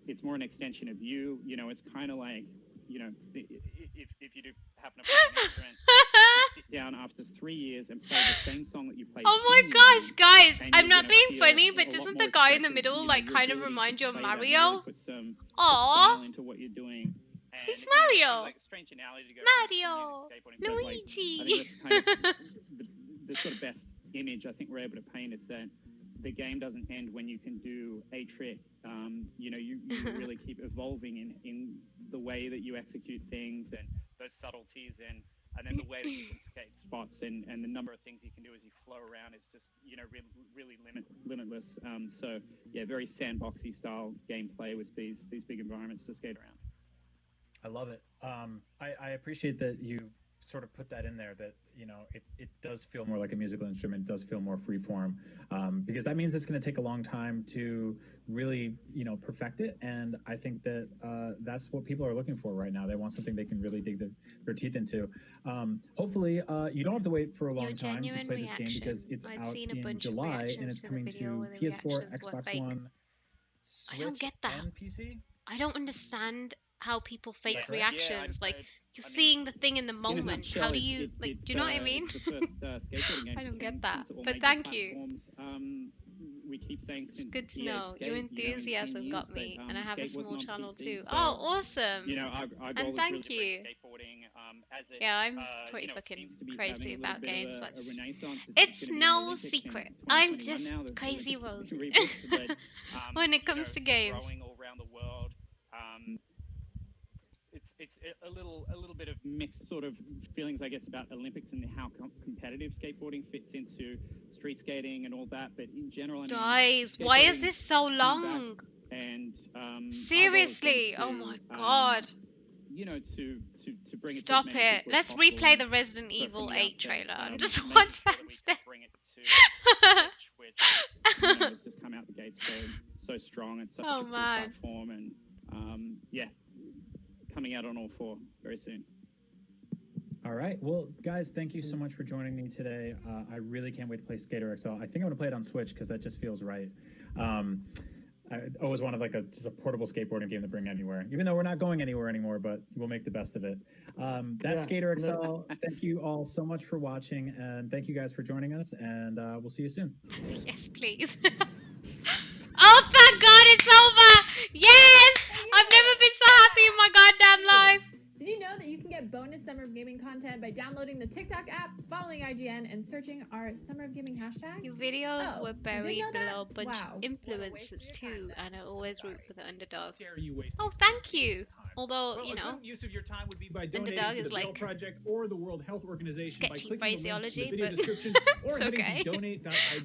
it's more an extension of you. It's kind of like, if you do happen to play an instrument, you sit down after 3 years and play the same song that you played. Oh my gosh, guys! I'm not being funny, but doesn't the guy in the middle like kind of remind you of Mario? Aww! Into what you're doing. He's Mario. Like a strange analogy to go Mario. Luigi. I think that's kind of the sort of best image I think we're able to paint is that the game doesn't end when you can do a trick. You really keep evolving in the way that you execute things and those subtleties and then the way that you can skate spots and the number of things you can do as you flow around is just really limitless. So yeah, very sandboxy style gameplay with these big environments to skate around. I love it. I appreciate that you sort of put that in there, that it does feel more like a musical instrument. It does feel more freeform, because that means it's going to take a long time to really perfect it. And I think that that's what people are looking for right now. They want something they can really dig their teeth into. Hopefully you don't have to wait for a long time to play this game, because it's out in July and it's coming to PS4, Xbox One, Switch, I don't get that. and PC. I don't understand how people fake reactions. Like, you're seeing the thing in the moment. How do you, do you know what I mean? I don't get that. But thank you. We keep saying it's good to know. Your enthusiasm got me, and I have a small channel too. Oh, awesome! And thank you. Yeah, I'm pretty fucking crazy about games. It's no secret. I'm just crazy Rosie when it comes to games. it's a little bit of mixed sort of feelings, I guess, about Olympics and how competitive skateboarding fits into street skating and all that. But in general, I mean, Guys, why is this so long? And seriously, oh my god. You know, to bring it. Stop it. Let's replay the Resident Evil 8 trailer and just watch that instead. Bring it to Switch, which you know, has just come out the gate so strong and such a cool platform, and yeah, coming out on all 4 very soon. All right. Well, guys, thank you so much for joining me today. I really can't wait to play Skater XL. I think I'm going to play it on Switch because that just feels right. I always wanted like just a portable skateboarding game to bring anywhere, even though we're not going anywhere anymore, but we'll make the best of it. That's Skater XL. Thank you all so much for watching, and thank you guys for joining us, and we'll see you soon. Yes, please. Oh, thank God, it's over! Yes! I've never been so happy in my goddamn life. Did you know that you can get bonus Summer of Gaming content by downloading the TikTok app, following IGN, and searching our Summer of Gaming hashtag? Your videos were buried below a bunch of influencers too, and I always root for the underdog. Oh, thank you. Although, you know, use of your time would be by underdog is like Project or the World Health Organization sketchy phraseology, but or okay.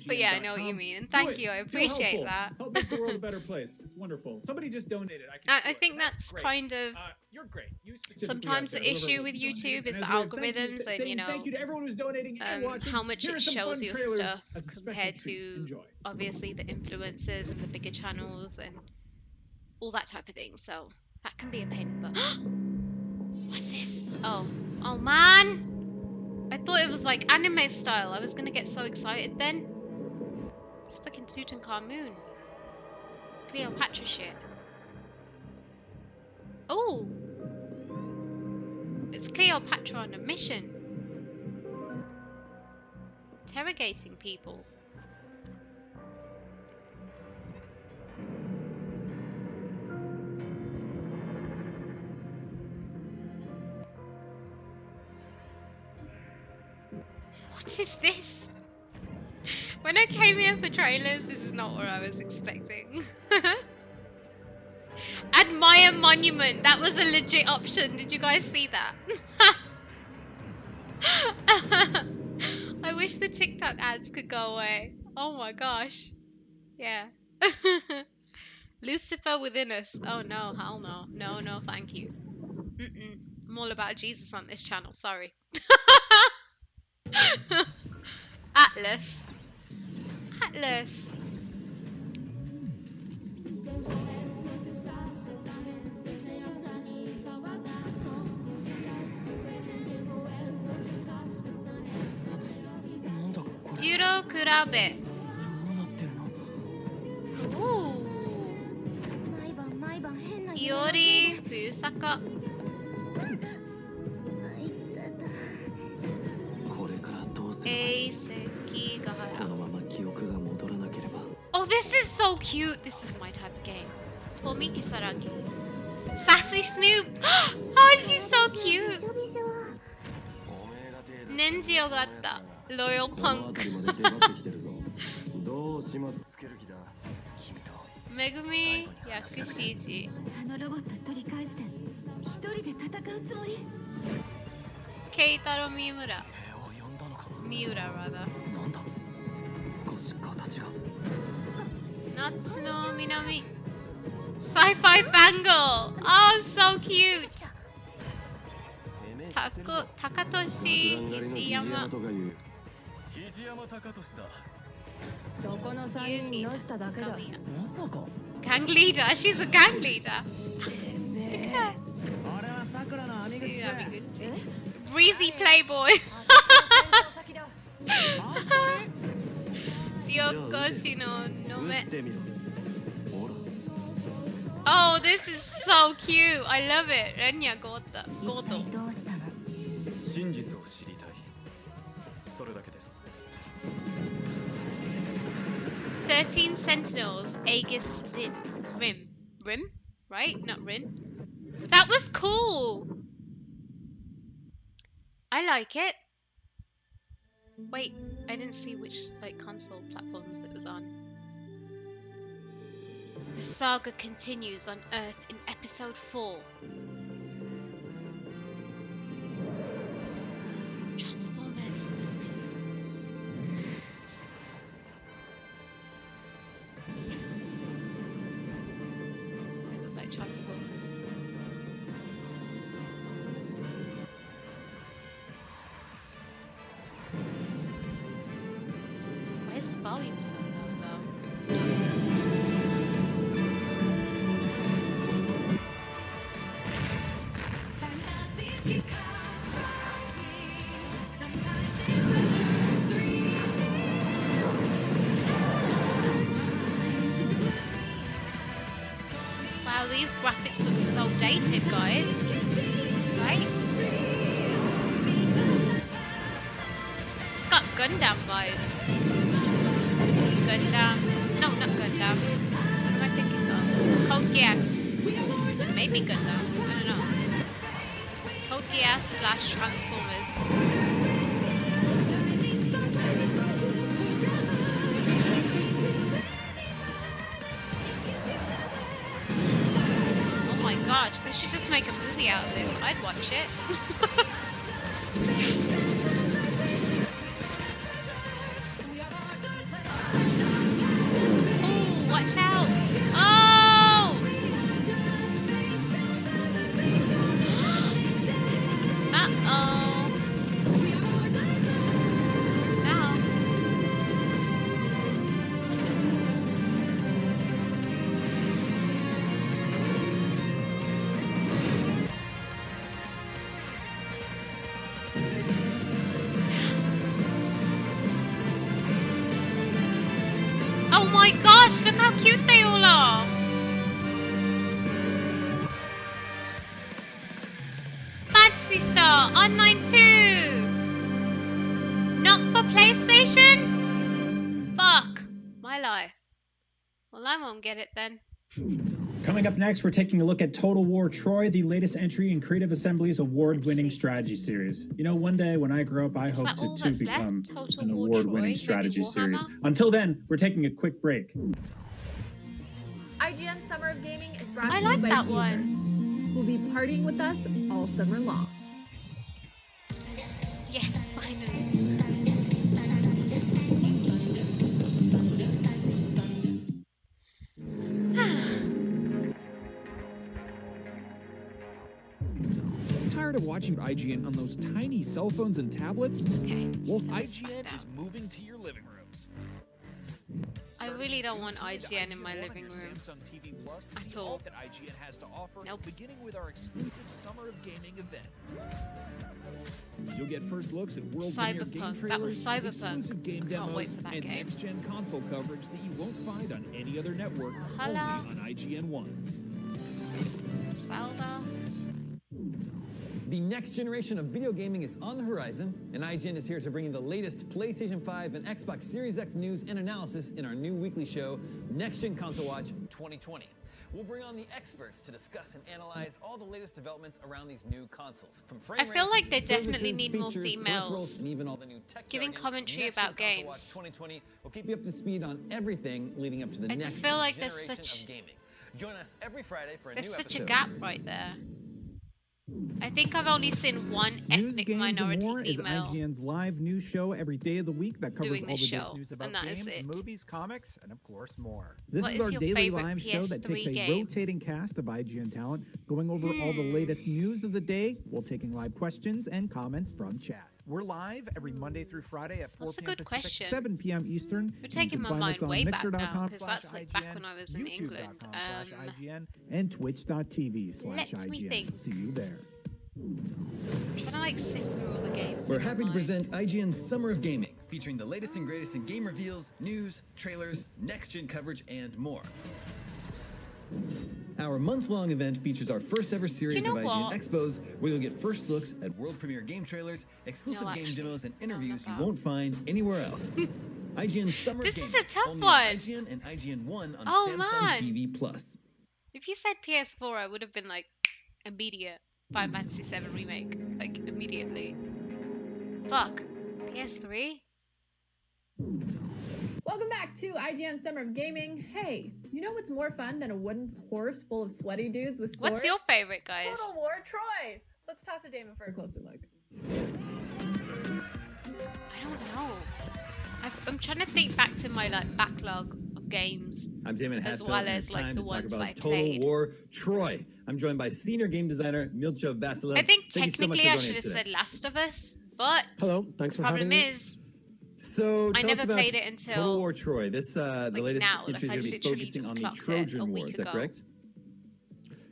But yeah, I know what you mean, and thank you. I appreciate that. Help make the world a better place. It's wonderful. Somebody just donated. I think that's kind of you're great. sometimes the issue with YouTube is the algorithms and, you know, thank you to everyone who's donating and watching. How much it shows your stuff as a special compared treat. to obviously the influencers and the bigger channels and all that type of thing. So that can be a pain in the butt. What's this? Oh man! I thought it was like anime style. I was gonna get so excited then. It's fucking Tutankhamun. Cleopatra shit. Oh! It's Cleopatra on a mission. Interrogating people. What is this? When I came here for trailers, this is not what I was expecting. Admire monument. That was a legit option. Did you guys see that? I wish the TikTok ads could go away. Oh my gosh. Yeah. Lucifer within us. Oh no, hell no. No, no, thank you. I'm all about Jesus on this channel. Sorry. Atlas. Atlas. Juro kurabe. Ooh. Iori Fusaka. Oh, this is so cute. This is my type of game. TOMI KISARAGI. Sassy Snoop. Oh, she's so cute. Nenzio gatta. Loyal punk. Megumi Yakushiji. Keitaro Miura. Miura, rather. Natsuno Minami. Sci-fi Fangle. Oh, so cute. Takatoshi Ichiyama. Gang leader. She's a gang leader. Look at her. Breezy Playboy. Yokoshi no Nome. Oh, this is so cute. I love it. Renya Goto. 13 Sentinels, Aegis Rim? Right? Not Rin. That was cool! I like it. Wait, I didn't see which console platforms it was on. The saga continues on Earth in episode 4. like Transformers. Where's the volume so low though? Wow, these graphics look so dated, guys. Right? It's got Gundam vibes. Gundam. No, not Gundam. What am I thinking of? Code Geass. Maybe Gundam. I don't know. Code Geass / Transformers. Oh my gosh, they should just make a movie out of this. I'd watch it. Oh, watch out! Oh! Uh-oh. Screw now. Oh my gosh, look how cute they all are! Fantasy Star Online 2! Not for PlayStation? Fuck. My life. Well, I won't get it then. Coming up next, we're taking a look at Total War Troy, the latest entry in Creative Assembly's award-winning strategy series. You know, one day when I grow up, I hope to too become an award-winning strategy series. Until then, we're taking a quick break. IGN Summer of Gaming is brought I to you like by that Deezer, one. who'll be partying with us all summer long. Yes, finally. Tired of watching IGN on those tiny cell phones and tablets? Okay. Well, IGN is moving to your living rooms. I really don't want IGN in my living room at all. That IGN has to offer, Nope. beginning with our exclusive Summer of Gaming event. You'll get first looks at world premiere game Cyberpunk. trailers, That was Cyberpunk. exclusive game I demos, can't wait for that and game. next-gen console coverage that you won't find on any other network, Hello. only on IGN One. Zelda. The next generation of video gaming is on the horizon, and IGN is here to bring you the latest PlayStation 5 and Xbox Series X news and analysis in our new weekly show, Next Gen Console Watch 2020. We'll bring on the experts to discuss and analyze all the latest developments around these new consoles. From frame I feel rates, like they definitely services, need more features, females peripherals, and even all the new tech giving jargon. commentary Next Gen about Console Watch games. 2020 will keep you up to speed on everything leading up to the I next just feel like there's generation such of gaming. Join us every Friday for a there's new such episode. a gap right there. I think I've only seen one News, ethnic Games, and minority More is female IGN's live news show every day of the week that covers doing all this the show, latest news about and that is games, it. movies, comics, and of course more. This What is is our your daily favorite live show that takes PS3 a game? rotating cast of IGN talent, going over all the latest news of the day while taking live questions and comments from chat. We're live every Monday through Friday at 4 That's a p.m. good Pacific, question. 7 p.m. Eastern. You're And taking you my can find mind us on way back now, Mixer.com because that's like back when I was in England. YouTube.com/IGN, and Twitch.tv/IGN. think. See you there. I'm trying to like sift through all the games. We're in my happy to mind. present IGN's Summer of Gaming, featuring the latest and greatest in game reveals, news, trailers, next-gen coverage, and more. Our month-long event features our first-ever series know of what? IGN Expos, where you'll get first looks at world premiere game trailers, exclusive No, game actually, demos, and interviews you that. won't find anywhere else. IGN's Summer This of is Gaming, a tough only one. on IGN and IGN One on Oh, Samsung man. TV Plus. If you said PS4, I would have been like immediate Final Fantasy VII remake, like immediately. Fuck, PS3. Welcome back to IGN Summer of Gaming. Hey, you know what's more fun than a wooden horse full of sweaty dudes with swords? What's your favorite, guys? Total War Troy. Let's toss a Damon for a closer look. I don't know. I'm trying to think back to my like backlog of games. I'm Damon as Hatfield, well and as it's like time the to talk ones about I Total played. War Troy. I'm joined by senior game designer Milcho Vasilev. I think Thank you so much technically for I joining should us have today. said Last of Us, but Hello, thanks for having problem me. is So I tell us never about played it until Total War Troy. This the latest now. entry is I going to be literally focusing just on the clocked it Trojan a War. week Is that ago. correct?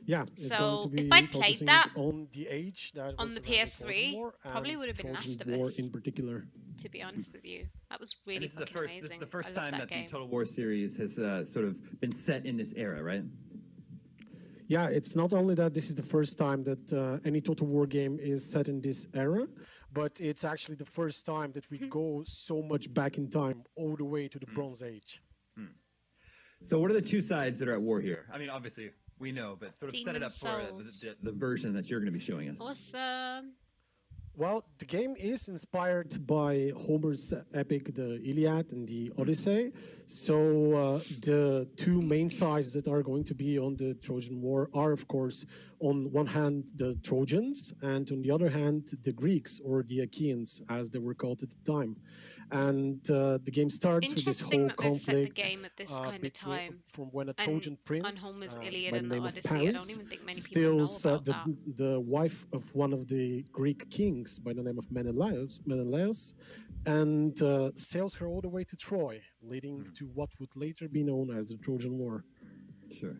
Yeah, it's So going to be if I'd played focusing that on the age that on was the around Trojan PS3, War probably and would have been Trojan Last of War Us. in particular. To be honest with you, that was really And this is the fucking first. amazing. This is the first I love time that game. the Total War series has sort of been set in this era, right? Yeah, it's not only that this is the first time that any Total War game is set in this era, but it's actually the first time that we go so much back in time, all the way to the Bronze Age. So what are the two sides that are at war here? I mean, obviously we know, but sort of set it Demon up for Souls. the version that you're going to be showing us. Awesome. Well, the game is inspired by Homer's epic, the Iliad and the Odyssey. So the two main sides that are going to be on the Trojan War are, of course, on one hand, the Trojans, and on the other hand, the Greeks, or the Achaeans, as they were called at the time. And the game starts with this Interesting whole that they've set the conflict game at this kind of time. from when a And Trojan prince on Homer's by Iliad the and the name of Odyssey, I don't Paris even think many people know steals about that. the wife of one of the Greek kings by the name of Menelaus, and sails her all the way to Troy, leading to what would later be known as the Trojan War. Sure.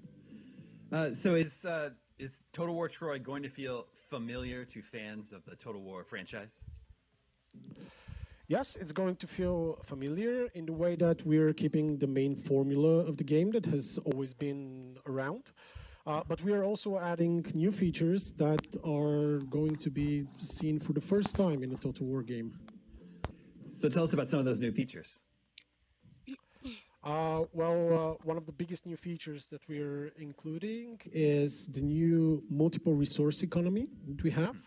So is Total War Troy going to feel familiar to fans of the Total War franchise? Yes, it's going to feel familiar in the way that we're keeping the main formula of the game that has always been around. But we are also adding new features that are going to be seen for the first time in a Total War game. So tell us about some of those new features. One of the biggest new features that we're including is the new multiple resource economy that we have.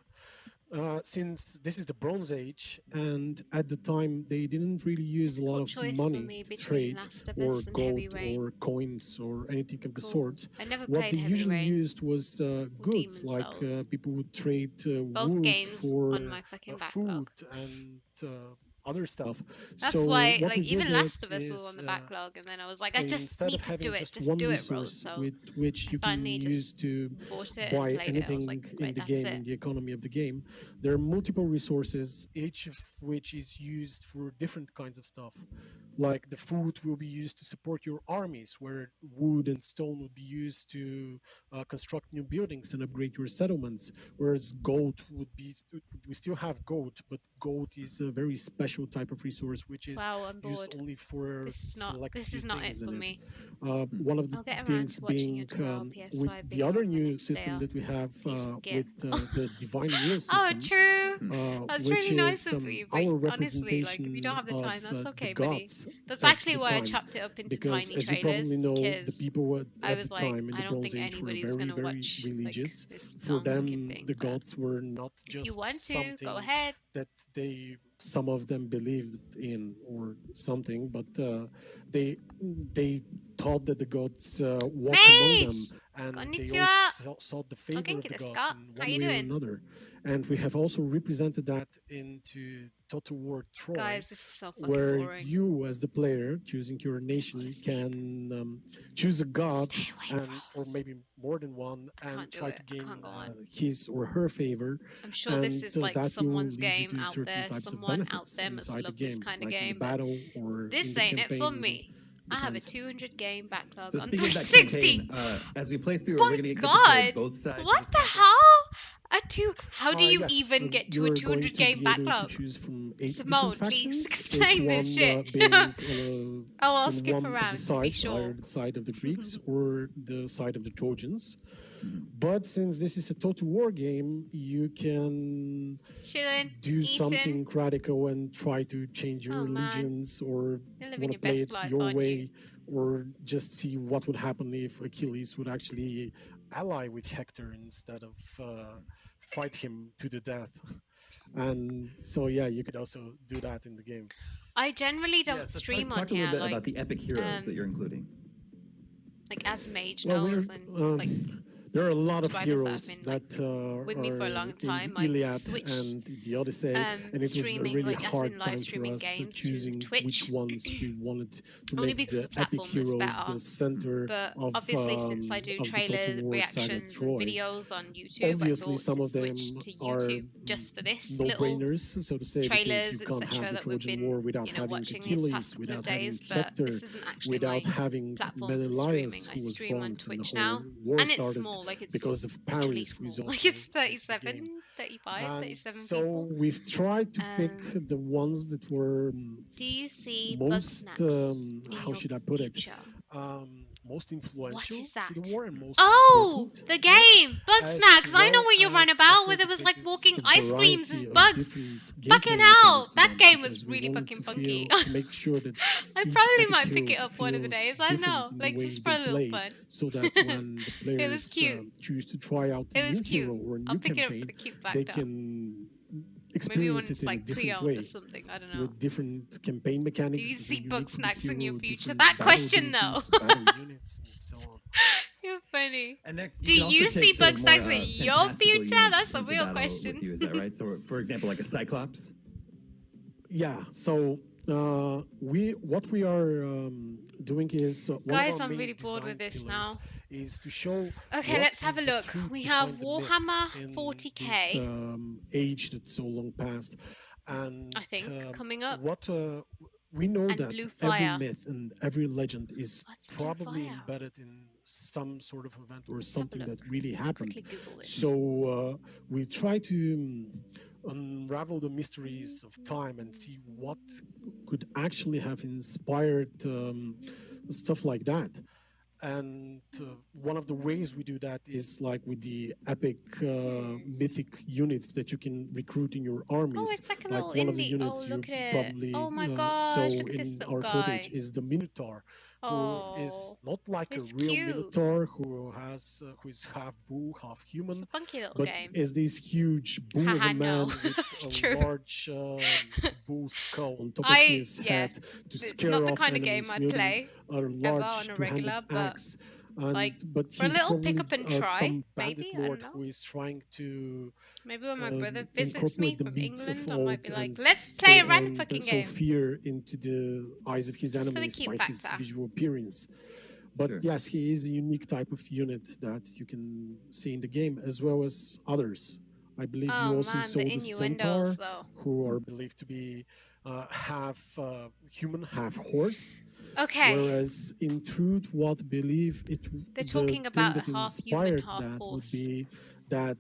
Since this is the Bronze Age, and at the time they didn't really use a lot of money to trade, or gold, or coins, or anything of the sort. I never What played they Heavy usually Rain. used was goods, Demon like Souls. people would trade Both wood games for on my fucking backlog. food and other stuff. That's So why, what like, we even did Last of Us was is, on the backlog, and then I was like, I just instead need of to having do it, just just one do it, bro. resource So with which you can finally use just to bought it buy and played it. I anything was like, in right, the that's game, it. in the economy of the game. There are multiple resources, each of which is used for different kinds of stuff. Like the food will be used to support your armies, where wood and stone would be used to construct new buildings and upgrade your settlements. Whereas gold would be, we still have gold, but gold is a very special type of resource, which is Wow, I'm used bored. only for This is not. select This few is not it things in for me. One of the I'll get around things to watching being your tomorrow with PS5 the video other on my new next day system off. that we have skip. with the Divine Will system. Oh, true. That's which really nice is of you. our But honestly, like, if you representation don't have the time, of, that's the okay, buddy. gods That's at actually the why I time. chopped it up into Because tiny as you trailers. probably know, the Because people I at was the like, time in I the don't Bronze think Age were anybody's very, gonna very watch like religious. this For dumb looking them, thing. the But gods were not if you just want to, something go ahead. that some of them believed in or something, but they thought that the gods walk among them, and they Konnichiwa. all sought the favor of Genki the desu gods ka? in How one you way or doing? another. And we have also represented that into Total War Troy, Guys, this is so fucking where boring. you, as the player, choosing your nation, can choose a god, or maybe more than one, and try to gain his or her favor. I'm sure this is like that will someone's lead you game to out certain there. types of Someone out benefits there must inside the love this game, kind of like in the game. But battle or this in the ain't it for campaign. me. I have a Depends. 200 game backlog So on speaking of that 360. campaign, as we play through, My we're going to get to God, play both sides. what the hell? How do you Yes, even get to a you're 200 going to game be able to backlog? choose from 8 Simone, different please factions, explain each this one, shit. being, Oh, I'll on skip one around of to the be sides, sure. either the side of the Greeks or the side of the Trojans. But since this is a Total War game, you can Chilling, do eating. something radical and try to change your Oh, man. allegiance, or You're living want to your play best it life, your aren't way, or just see what would happen if Achilles would actually ally with Hector instead of fight him to the death. And so, yeah, you could also do that in the game. I generally don't So stream talk on a here. little bit Like, about the epic heroes that you're including. like as Mage Well, knows, we're, and like there are a lot of subscribers heroes that have been that with me for a long in time. the I Iliad switched and the Odyssey, and it was a streaming, really like, as hard in time live for streaming us games choosing through Twitch. which ones we wanted to Only make because the the epic platform was heroes better. the center But of obviously, since I do of the trailer Total War saga reactions and Troy. videos on YouTube, Obviously, I thought some to of them switch to are YouTube just for this little no-brainers, so to say, because trailers, you can't etc. have the that we've Trojan been, War without you know, having watching these Achilles, past couple of without having days. But Hector, this isn't actually without my having platform for Menelaus, streaming. I who was stream on wronged when the Twitch whole now, war and it's started small. Like it's because of actually Paris, who is small. also Like it's 37, 35, 37 so people. we've tried to pick the ones that were Do you see most, in how your should I put it, future? most influential What is that? to the war and most Oh, important. the game, Bug As Snacks. I know well what you're on as about, where also there was like because walking the ice creams as variety of bugs. different Fucking gameplay hell, mechanics to that them, game was because we really wanted fucking to funky. to make sure that I each probably epic might pick hero it up one of the feels days. I don't know, different in the like way just for a they little play, fun. so that when the It was players cute. choose to try out It a was new cute. hero or a new I'll pick it up for campaign, the cute they factor. can Maybe when experience it's it in a like different pre-owned way or something. I don't know. with different campaign mechanics. Do you that are see unique Bug to the Snacks in your hero, future? different That battle question though. abilities, battle units, and so on. You're funny. And that, Do can also you take see sort Bug of Snacks more, in your fantastical future? units That's the into real battle question. with you, is that right? So, for example, like a Cyclops. Yeah. So what we are doing is one of Guys, our I'm main really bored with design this pillars now. is to show. Okay, what let's have is a the look. truth We have behind the myth Warhammer in 40k. This, age that's so long past, and I think coming up. What we know And that Blue Fire. every myth and every legend is What's Blue probably Fire? embedded in some sort of event or something look. that really Let's happened. quickly Google this. So we try to unravel the mysteries of time and see what could actually have inspired stuff like that. And one of the ways we do that is like with the epic mythic units that you can recruit in your armies. Oh, it's like a like little one of the indie. units Oh, you look at it. probably Oh my saw gosh, look at in this little our guy. footage is the Minotaur, who is not like a he's real cute. Minotaur who is half bull, half human, It's a funky little but game. is this huge bull of Haha, a man no. with a True. large bull skull on top of his yeah, head to it's scare not the off kind of enemies game I'd wielding play a ever large on a two-handed regular, but axe. And, like but for a he's little probably, pick up and try, some maybe, bandit I don't lord know. who is trying to Maybe when my brother visits incorporate me the from myths of England, I might be old like, and let's play a sow- random and fucking sow game. fear into the eyes of his Just for the enemies cute by his factor. visual appearance. But Sure. yes, he is a unique type of unit that you can see in the game, as well as others. I believe Oh, you also man, saw the the innuendos, centaur, though. who are believed to be half human, half horse. Okay. Whereas in truth, what believe it They're the talking thing about that a half human, inspired half that horse. would be that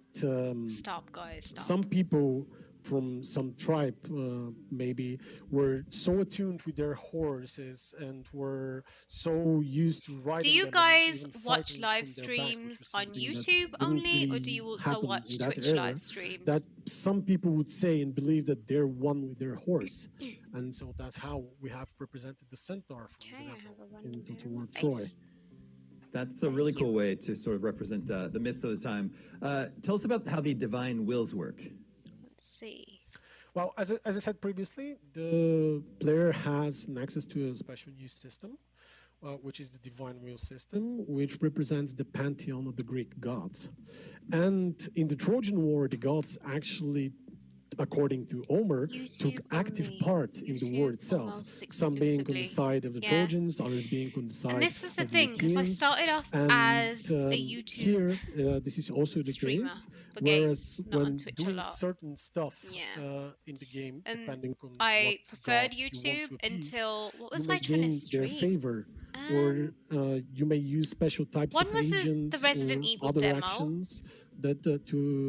Stop, guys, stop. some people from some tribe maybe were so attuned with their horses and were so used to riding Do you them and guys even watch fighting live from their back, which streams was on something that YouTube didn't only, or really do you also happen watch in that Twitch era, live streams? that some people would say and believe that they're one with their horse. And so that's how we have represented the centaur, for example, in Total War Troy. That's a really cool way to sort of represent the myths of the time. Tell us about how the divine wills work. Let's see. Well, as I said previously, the player has an access to a special use system, which is the divine will system, which represents the pantheon of the Greek gods. And in the Trojan War, the gods actually, according to Homer, took active part in the war itself. Some being on the side of the Trojans, others being on the side of the And this is the thing, because I started off as a YouTube here, this is also the streamer case. for Whereas games, not on when Twitch a doing lot. certain stuff Yeah. in the game, And depending on I what preferred god you want YouTube to appease, until what was you I may trying to gain their stream? favor, or you may use special types One of was the agents Resident or Evil other demo, actions that to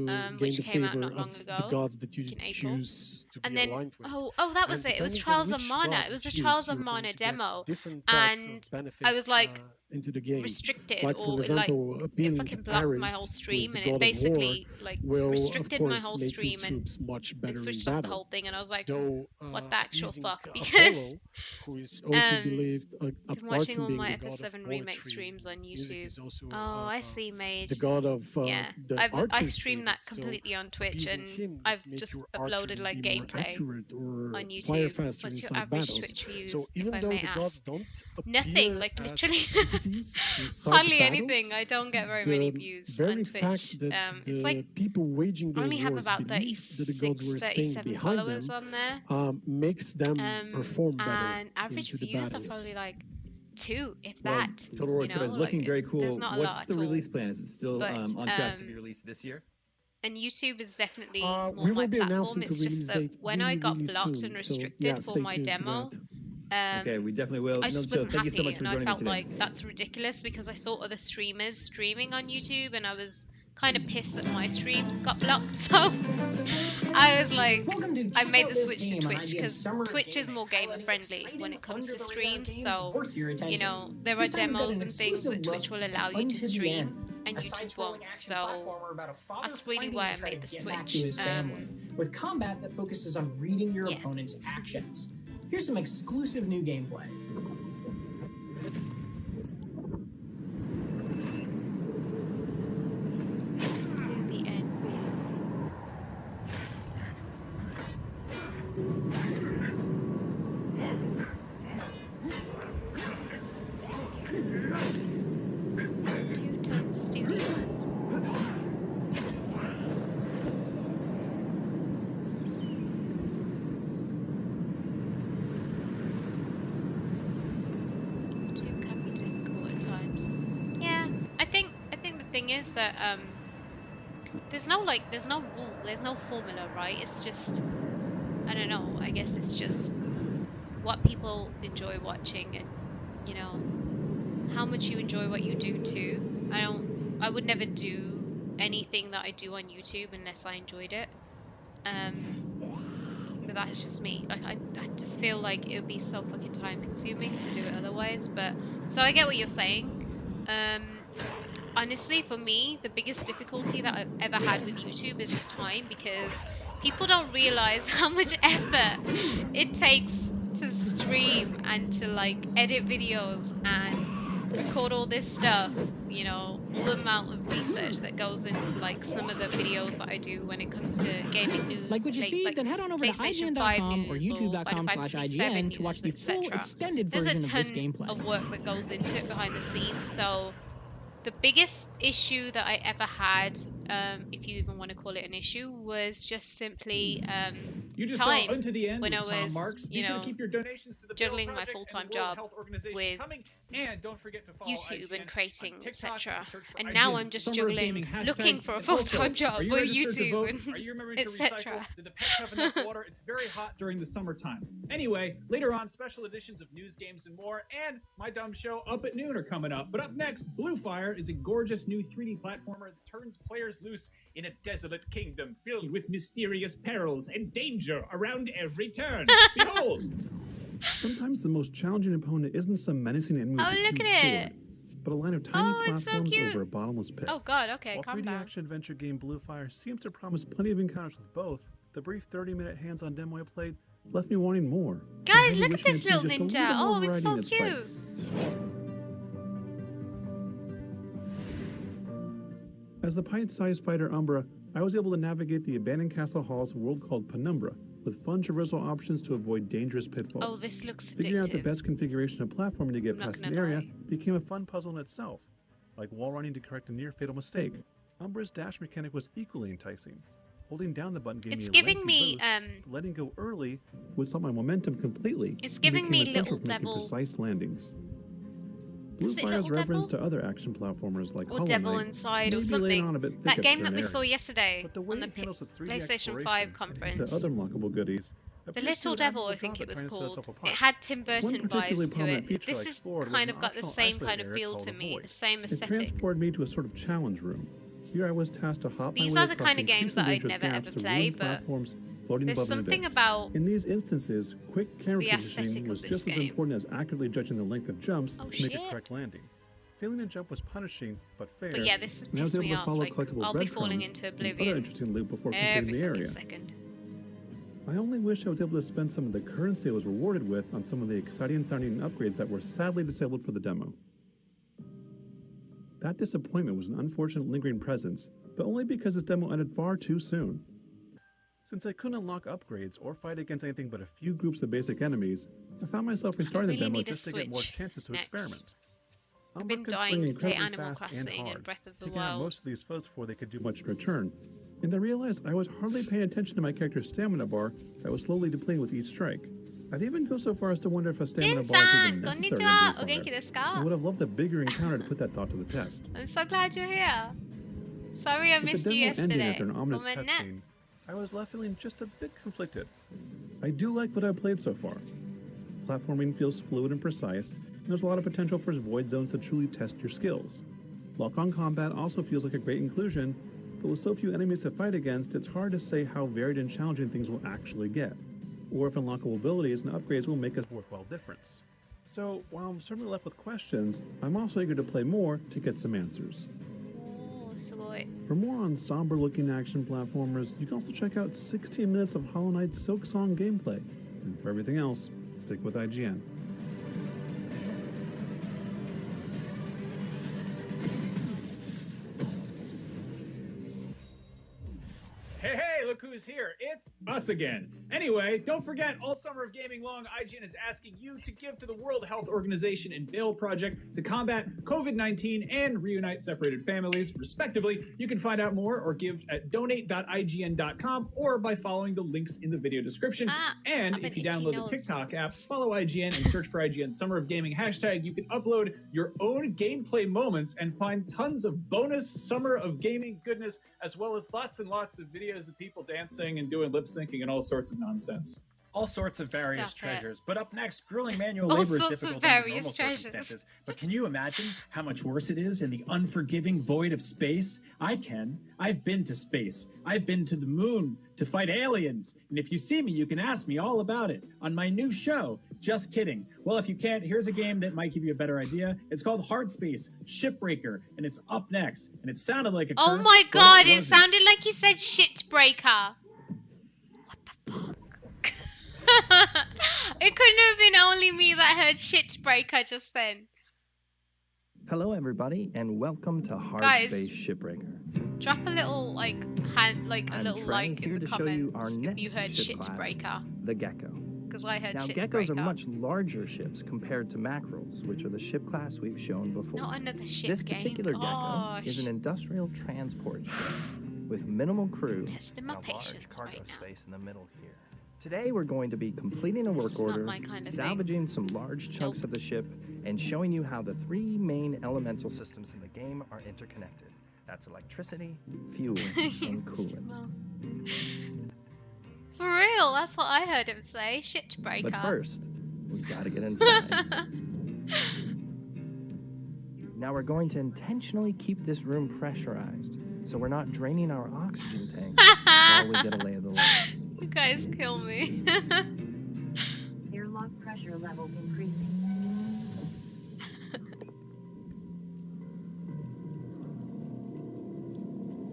gain which the came out favor not long of ago, the gods that you in April. choose to And be then, aligned with. oh, that was And it. It was depending on Trials of which Mana. god It was you the choose, Trials of you're going Mana to get demo, different types of and benefits, I was like into the game. restricted, Like, for or example, it appealing fucking to blocked my Ares, whole who is stream, the and god it of basically war, like will, restricted of my course, whole make stream, your troops much better it in switched off the battle. whole thing, and I was like, Though, what the actual using fuck? Apollo, Because who is also believed, been apart watching from all being my the god of FS7 remake poetry, streams on music YouTube. is also, Oh, I see, Mage. the god of Yeah, the I archer's streamed that favorite, so completely on Twitch, appeasing and him I've make just your uploaded archers like be more gameplay accurate or on YouTube. fire faster What's your inside average battles. Twitch views, So even if I though may the ask? gods don't Nothing, appear like as literally. difficulties inside Hardly the battles, anything. I don't get very many views on Twitch. fact that It's like people waging I those only have wars about believed that the gods were staying 37 behind followers them on there. makes them perform better And average into the views are battles. probably like 2, if Well, that. Total War you know, is looking like, very cool. There's not a What's lot the at all. release plan? Is it still But, on track to be released this year? And YouTube is definitely we more will my be platform. announcing It's the just release that date when I got really blocked soon, and so, restricted yeah, for stay my tuned for demo, Okay, we definitely will. I just so wasn't thank you happy, so much for and I joining me felt today. like that's ridiculous because I saw other streamers streaming on YouTube, and I was kind of pissed that my stream got blocked. So I was like, I made the switch to Twitch because Twitch is more gamer friendly when it comes to streams. So you know, there are demos and things that Twitch will allow you to stream, and YouTube won't. So that's really why I made the switch. With combat that focuses on reading your opponent's actions. Here's some exclusive new gameplay. To the end. Two-Ton Studios. YouTube can be difficult at times. Yeah, I think the thing is that there's no rule, there's no formula, right? It's just, I don't know, I guess it's just what people enjoy watching, and you know how much you enjoy what you do too. I would never do anything that I do on YouTube unless I enjoyed it. But that's just me. Like I just feel like it would be so fucking time consuming to do it otherwise. But so I get what you're saying. Honestly, for me, the biggest difficulty that I've ever had with YouTube is just time, because people don't realize how much effort it takes to stream and to like edit videos and record all this stuff. You know, all the amount of research that goes into like some of the videos that I do when it comes to gaming news. Like what you see? Like then head on over to PlayStation 5 IGN.com or news YouTube.com/IGN to watch the full extended version of this gameplay. Of work that goes into it behind the scenes. So the biggest issue that I ever had, if you even want to call it an issue, was just simply You just time. saw Unto the End when with I Tom was, Marks. Be you sure know, to keep your donations to the juggling Bill my Project full-time and the World job Health Organization with coming. And don't forget to follow YouTube IGN and creating, on TikTok, etc. search for And IGN now I'm just Summer of juggling, Gaming hashtag. looking for a And also, full-time job are you with registered to YouTube vote? and Are you remembering to etc. recycle? Did the pets have enough water? It's very hot during the summertime. Anyway, later on, special editions of news, games, and more, and my dumb show Up at Noon are coming up. But up next, Blue Fire is a gorgeous new 3D platformer that turns players loose in a desolate kingdom filled with mysterious perils and danger around every turn. Behold! Sometimes the most challenging opponent isn't some menacing enemy with a look huge at sword, it. but a line of tiny it's so platforms cute. over a bottomless pit. Oh god, okay, While calm 3D down. action adventure game Blue Fire seems to promise plenty of encounters with both, the brief 30-minute hands-on demo I played left me wanting more. Guys, And look at wishing this I'd little seen just a ninja. little more Oh, it's variety so in its cute. fights. As the pint-sized fighter Umbra, I was able to navigate the abandoned castle halls of a world called Penumbra, with fun traversal options to avoid dangerous pitfalls. Oh, this looks Figuring out the addictive. best configuration of platforming to get I'm not past an gonna area lie. became a fun puzzle in itself, like wall running to correct a near-fatal mistake. Umbra's dash mechanic was equally enticing. Holding down the button gave It's me a giving lengthy me boost, but letting go early would stop my momentum completely. It's and giving became me essential Little for making Devil. precise landings. Blue Is it Fire's Little reference Devil? to other action platformers like Or Hollow Devil Knight Inside may or be something. laying on a bit thick That at game certain that we saw areas, yesterday but the way on the it handles its 3D PlayStation 5 exploration conference. to other unlockable goodies. The appears to Little an Devil, I admirable think job it at was trying to set called. itself It apart. had Tim Burton One particularly vibes to prominent it. feature I This is explored was kind an of got the optional same isolated kind of area feel called to the me, Void. the same It aesthetic. transported me to a sort of challenge room. Here I was tasked to hop These my way are the across kind of games that I'd increasingly never dangerous ever gaps to play, ruined but platforms floating there's above an something abyss. about In these instances, quick camera the aesthetic positioning of was this just as game. important as accurately judging the length of jumps Oh, to make a shit. correct landing. Failing a jump was punishing, but fair. But yeah, this has and I was pissed able me to off. follow Like, collectible I'll be falling breadcrumbs into and other oblivion interesting loot before completing every the fucking area. second. I only wish I was able to spend some of the currency I was rewarded with on some of the exciting sounding upgrades that were sadly disabled for the demo. That disappointment was an unfortunate lingering presence, but only because this demo ended far too soon. Since I couldn't unlock upgrades or fight against anything but a few groups of basic enemies, I found myself restarting the really demo need a just to get more Switch chances to next. experiment. I've been dying to play Animal Crossing and Breath of the taking out Wild. most of these foes before they could do much in return. And I realized I was hardly paying attention to my character's stamina bar that was slowly depleting with each strike. I'd even go so far as to wonder if a stamina bar is even necessary inお元気ですか? I would have loved a bigger encounter to put that thought to the test. I'm so glad you're here. Sorry I With missed the you demo ending yesterday. after an ominous ごめんね。 cutscene, I was left feeling just a bit conflicted. I do like what I've played so far. Platforming feels fluid and precise, and there's a lot of potential for void zones to truly test your skills. Lock-on combat also feels like a great inclusion, but with so few enemies to fight against, it's hard to say how varied and challenging things will actually get, or if unlockable abilities and upgrades will make a worthwhile difference. So, while I'm certainly left with questions, I'm also eager to play more to get some answers. おー、すごい。 For more on somber-looking action platformers, you can also check out 16 minutes of Hollow Knight's Silk Song gameplay. And for everything else, stick with IGN. Hey, hey, look who's here. It's us again. Anyway, don't forget, all summer of gaming long, IGN is asking you to give to the World Health Organization and BAIL Project to combat COVID-19 and reunite separated families, respectively. You can find out more or give at donate.ign.com or by following the links in the video description. And if you download the TikTok app, follow IGN and search for IGN Summer of Gaming hashtag, you can upload your own gameplay moments and find tons of bonus Summer of Gaming goodness, as well as lots and lots of videos of people dancing and doing lip syncing and all sorts of nonsense. All sorts of various Stop it. treasures. But up next, grueling manual All labor is sorts of difficult under various normal treasures. circumstances. But can you imagine how much worse it is in the unforgiving void of space? I can. I've been to space. I've been to the moon to fight aliens. And if you see me, you can ask me all about it on my new show. Just kidding. Well, if you can't, here's a game that might give you a better idea. It's called Hard Space Shipbreaker, and it's up next. And it sounded like a Oh curse, my but god, it wasn't. sounded like he said shitbreaker. What the fuck? It couldn't have been only me that heard shitbreaker just then. Hello, everybody, and welcome to Hard Guys. Space Shipbreaker. Drop a little like hand, like a I'm little trying like here in the to show you comments our if next you heard ship class, shitbreaker. the Gecko. Because I heard Now, shitbreaker. Geckos are much larger ships compared to Mackerels, which are the ship class we've shown before. Not another ship This game. particular Gecko is Gosh. an industrial transport ship with minimal crew Testing and my a large patience cargo right now. space in the middle here. Today, we're going to be completing a work is not order, my kind of salvaging some large chunks of the ship, and showing you how the three main elemental systems in the game are interconnected. That's electricity, fuel, and coolant. For real, that's what I heard him say. Shitbreaker. But first, we've got to get inside. Now we're going to intentionally keep this room pressurized, so we're not draining our oxygen tank while we get a lay of the land. You guys kill me. Airlock pressure levels increasing.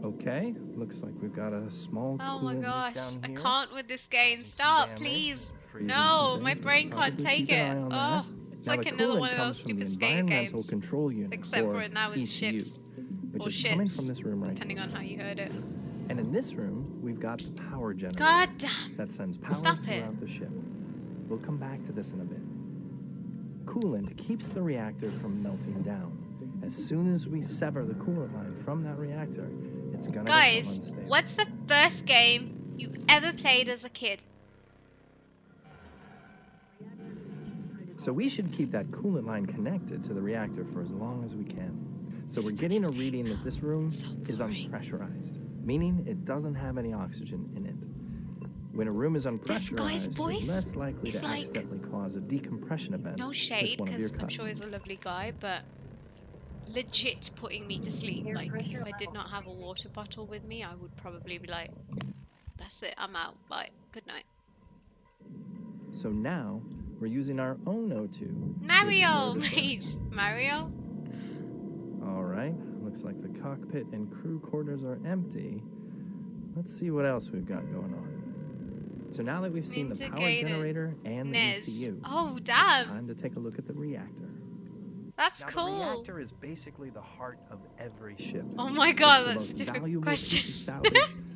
Okay, looks like we've got a small Oh my coolant leak gosh, down I here. can't with this game. Stop, damage, please. freezing No, some my things. brain Probably can't keep take an it. eye on Oh, that. it's Now, like the another coolant one of those comes from stupid the SEGA environmental games. control unit, Except or for now it's ECU, ships. which Or is coming shits, from this room right depending here. on how you heard it. And in this room, we've got the power generator God damn. that sends power Stop it. throughout the ship. We'll come back to this in a bit. Coolant keeps the reactor from melting down. As soon as we sever the coolant line from that reactor, it's gonna become Guys, unstable. what's the first game you've ever played as a kid? So we should keep that coolant line connected to the reactor for as long as we can. So we're getting a reading that this room is unpressurized, meaning it doesn't have any oxygen in it. When a room is unpressurized, voice you're less likely is to like- accidentally cause a decompression event No with shade, one of your because I'm cuts. sure he's a lovely guy, but legit putting me to sleep. Like, if I did not have a water bottle with me, I would probably be like, that's it, I'm out, bye, good night. So now, we're using our own O2. Mario, to explore mate! Mario? All right, looks like the cockpit and crew quarters are empty. Let's see what else we've got going on. So now that we've seen the power Integrated. generator and the Nez. ECU, Oh, it's damn! time to take a look at the reactor. That's Now, the cool! reactor is basically the heart of every ship. Oh my god, It's the that's a most difficult valuable question. piece of salvage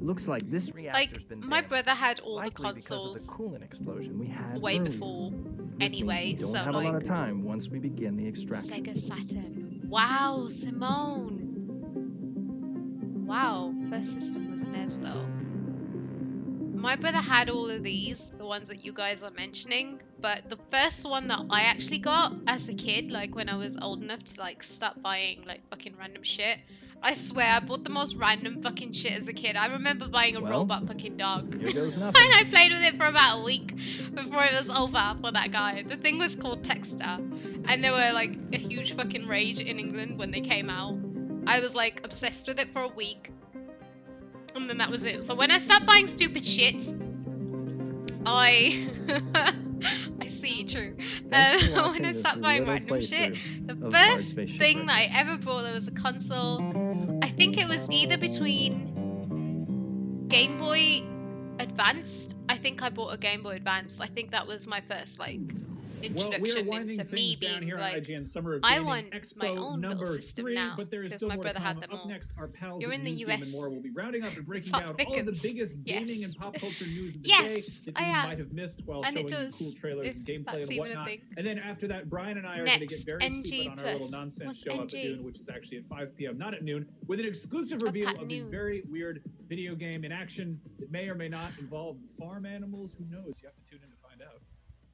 Looks like this reactor's been my brother had all the likely because of consoles the coolant explosion we had way earlier. before This anyway, means we don't so have a lot like of time once we begin the extraction. Sega Saturn. Wow, Simone. Wow, first system was NES though. My brother had all of these, the ones that you guys are mentioning, but the first one that I actually got as a kid, like when I was old enough to like stop buying like fucking random shit, I swear I bought the most random fucking shit as a kid. I remember buying a robot fucking dog. Here goes And nothing. I played with it for about a week before it was over for that guy. The thing was called Texter. And they were like a huge fucking rage in England when they came out. I was like obsessed with it for a week. And then that was it. So when I stopped buying stupid shit, I see, true. When I stopped buying random shit, the first thing that I ever bought that was a console, I think it was either between Game Boy Advanced. I think I bought a Game Boy Advance. I think that was my first like introduction into me being like, I want my own little system now, because my brother had them all. You're in the US. We'll be rounding up and breaking down all of the biggest gaming and pop culture news of the day that you might have missed while showing you cool trailers and gameplay and whatnot. And then after that, Brian and I are going to get very stupid on our little nonsense show up at noon, which is actually at 5 p.m., not at noon, with an exclusive reveal of a very weird video game in action that may or may not involve farm animals. Who knows? You have to tune in to find out.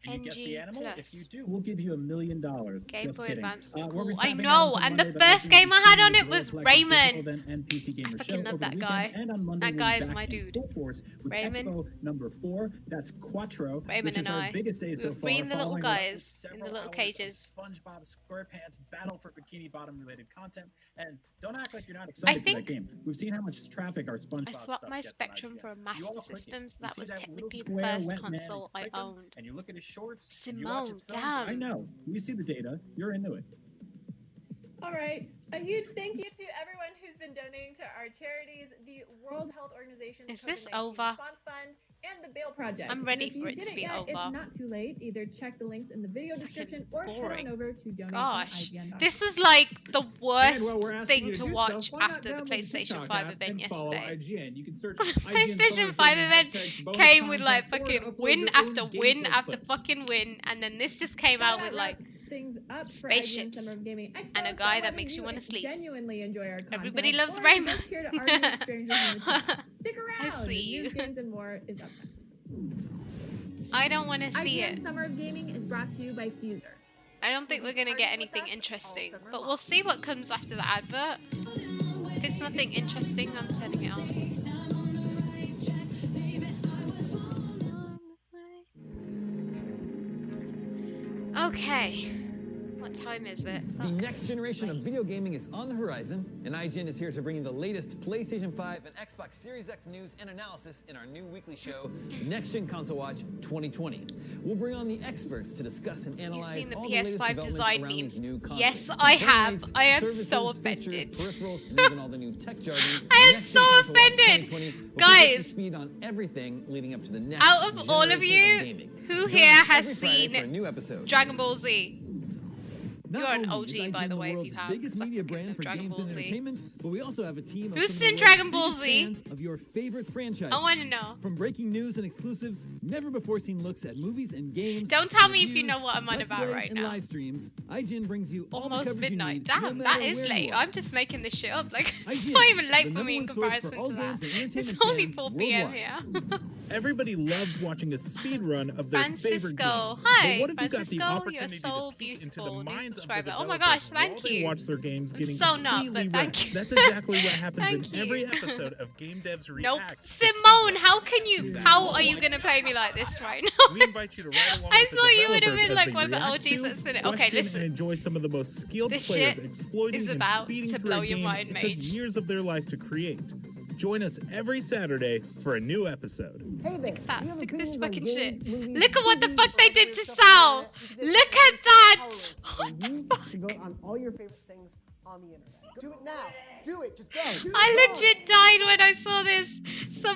Can you guess the animal? If you do, we'll give you $1 million. Game Just Boy kidding. Advance was We're cool. I tapping know, out on and the Monday, first but game I had on it World was Collective Digital Rayman. Event and PC Gamer I Show fucking love over the that weekend, guy. and on Monday That we'll guy be is back my in dude. full force with Rayman. Expo number 4. That's Quattro, Rayman which is and our I. biggest day We so were far. freeing the little following it up with guys in the several little hours of cages. SpongeBob SquarePants battle for Bikini Bottom related content, and don't act like you're not excited for that game. We've seen how much traffic our SpongeBob I swapped stuff my gets on Spectrum IGN. for a You Master all click it. System, so You that see was that little technically the square first wet man, and console I click him, owned. and you look at his shorts, and you watch Simone, his films. I damn. know. We see the data. You're into it. All right. A huge thank you to everyone who's been donating to our charities, the World Health Organization's Is this COVID-19 over? Response Fund, and the Bail Project. I'm ready if you for it to didn't be yet, over. It's not too late. Either check the links in the video description or head boring. on over to Gosh, donate.ign.com. this was like the And while we're worst asking thing you to do watch stuff, why not after the download PlayStation TikTok 5 app event and follow yesterday. IGN. You can search The IGN PlayStation Summer 5 Gaming event hashtag bonus came with like content or fucking upload win your after own win gameplay after clips. fucking win, and then this just came out with like things up for IGN spaceships Summer of Gaming Expo, and a so guy that whether makes you want to sleep. Genuinely enjoy our content. Everybody loves or Rayman. Just here to argue with strangers in the chat. Stick I around. see you. News, games, and more is up next. I don't want to see IGN it. Summer of Gaming is brought to you by Fuser. I don't think we're gonna get anything interesting, but we'll see what comes after the advert. If it's nothing interesting, I'm turning it off. Okay. What time is it? The next generation of video gaming is on the horizon, and IGN is here to bring you the latest PlayStation 5 and Xbox Series X news and analysis in our new weekly show, Next Gen Console Watch 2020. We'll bring on the experts to discuss and analyze You've seen the all the latest PS5 developments design around memes. these new consoles. Yes, I have. Components, I am services, so features, offended. peripherals, and even all the new tech jargon. I am Next so Gen Console Watch offended. 2020 will bring you up to Guys. speed on everything leading up to the next Out of all of generation you, gaming. who Join here us has every Friday for a seen new episode. Dragon Ball Z? Not You're an only is OG, by IGN the way, if you world's have. biggest media brand for Dragon games Ball and Z. entertainment, but we also have a team of Who's some of seen the Dragon world's Ball biggest Z? fans of your favorite franchises. I want to know. From breaking news and exclusives, never before seen looks at movies and games. Don't tell me if you reviews, know what I'm on Let's about Plays, right and now. live streams. IGN brings you all the Almost coverage you midnight. need, Damn, no that matter is where late. you are. I'm just making this shit up. Like, it's IGN, not even late the for me in number one source for comparison all to that. games and It's entertainment only fans 4 p.m. worldwide. here. Everybody loves watching a speed run of their favorite game. Francisco, hi, But what if you got the Francisco, you're opportunity so to peek into the beautiful, new minds of the subscriber. Oh developers my gosh, while thank they you. watch their games I'm getting so not, completely but thank wrecked? you. That's exactly what happens in Thank every you. episode of Game Devs Nope. React. Simone, how are you gonna play me like this right now? We invite you to ride along I with the thought you would have developers been as like they one of the react OGs to, that's in it. Okay, question, listen. and enjoy some of the most skilled This players shit exploiting is and about speeding to through blow a your game mind, it took mate. years of their life to create. Join us every Saturday for a new episode. Hey there. Look at this fucking shit. Look at what the fuck they did to Sal. Look at that. What the fuck? To vote on all your favorite things on the internet. Do it now. Do it. Just go. I legit died when I saw this. Some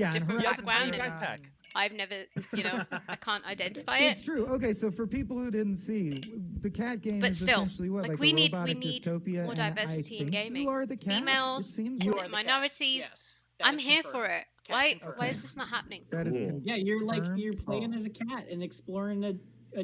Yeah, and different Horizon background, Zero and Dawn. I've never, you know, I can't identify It's it. true. Okay, so for people who didn't see, the cat game But is still, essentially what, like, like we a need robotic dystopia. more and I diversity in think gaming. You are the cat. Females, It seems minorities. That I'm is here confirmed. for it. Why is this not happening? That is Yeah, you're playing as a cat and exploring a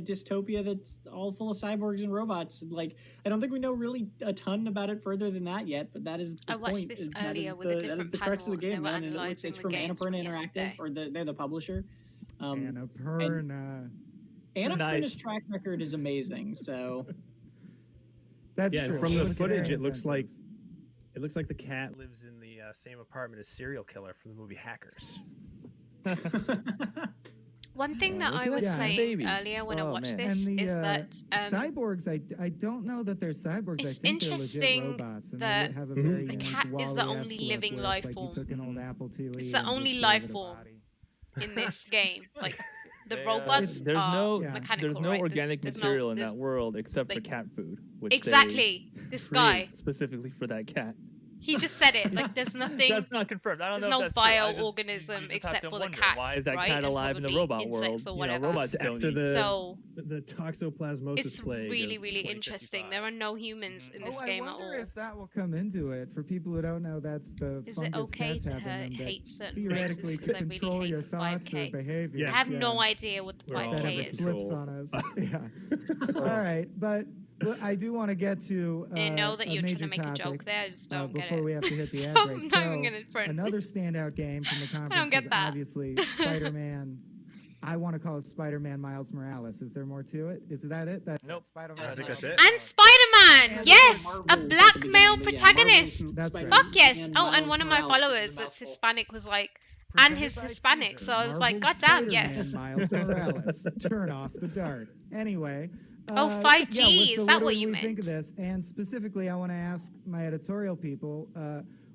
dystopia that's all full of cyborgs and robots. Like, I don't think we know really a ton about it further than that yet, but that is the point. I watched this earlier with a different That is the crux of the game, man. And it's from Annapurna Interactive, or they're the publisher. Annapurna. Annapurna's track record is amazing. So that's true. From the footage, it looks like the cat lives in the same apartment as serial killer from the movie Hackers. One thing that I was saying earlier when I watched this is that cyborgs. I don't know that they're cyborgs. It's I think interesting they're legit robots, and that they have a very the cat is the only living life form. You took an old Apple IIe. It's the only life form in this game. Like the robots are mechanical. There's no right? organic material in that world except for cat food. Which exactly. This guy specifically for that cat. He just said it. Like there's nothing. That's not confirmed. I don't there's know. There's no bioorganism except for the cat. Why is that right? cat alive in the robot world? Or whatever. Robots don't After eat. the toxoplasmosis it's plague. Really interesting. There are no humans in this game at all. I wonder if that will come into it. For people who don't know, that's the Is fungus it okay cats to have in them that hate certain theoretically races? could control your thoughts or behavior. I have no idea what the 5K is. Flips on us. Yeah. All right, but I do want to get to I know that you're trying to make topic, a joke there. I just don't get it. Before we have to hit the ad So break. I'm not even gonna front. Another standout game from the conference I don't get was that. obviously Spider-Man. I want to call it Spider-Man Miles Morales. Is there more to it? Is that it? That's nope. Spider-Man. I think that's it. And Spider-Man, yes, a black male protagonist. That's right. Fuck yes. Oh, and one of my followers that's Hispanic was like, and he's Hispanic, so I was like, God damn, yes. Miles Morales. Turn off the dart. Anyway. 5G, is that what you meant? Think of this? And specifically, I want to ask my editorial people,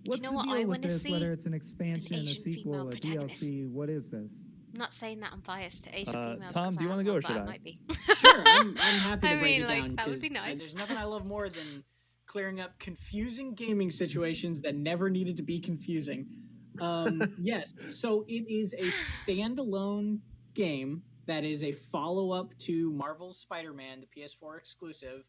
what's the deal with this, whether it's an expansion, a sequel, a DLC, what is this? I'm not saying that I'm biased to Asian females. Tom, do you want to go or should I? Might be. Sure, I'm happy to break it like, down. That would be nice. There's nothing I love more than clearing up confusing gaming situations that never needed to be confusing. Yes, so it is a standalone game that is a follow-up to Marvel's Spider-Man, the PS4 exclusive,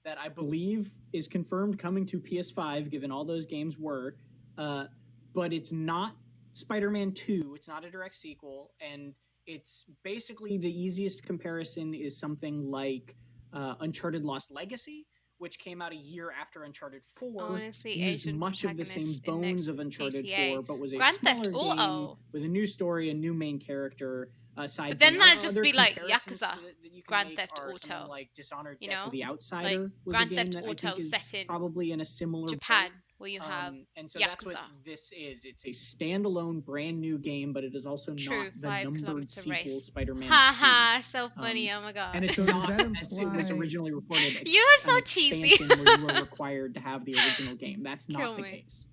that I believe is confirmed coming to PS5, given all those games were. But it's not Spider-Man 2. It's not a direct sequel, and it's basically the easiest comparison is something like Uncharted Lost Legacy, which came out a year after Uncharted 4. Honestly, used Asian much of the same bones of Uncharted GTA. 4, but was a Grand smaller Theft Auto. game with a new story, a new main character. Side But then thing. that'd Other just be like comparisons Yakuza, that you can Grand make Theft are Auto. something like Dishonored, You Death know, of the Outsider like was Grand a game Theft that I Auto think is set in probably in a similar Japan, boat. where you have And so that's what Yakuza. this is. It's a standalone, brand new game, but it is also True, not the 5 numbered kilometer sequel race. Spider-Man. Ha 2. ha, so funny. Oh my god. And it's So not, does that as it was imply- originally reported, You are so an cheesy. expansion where you are required to have the original game. That's Kill not the me. case.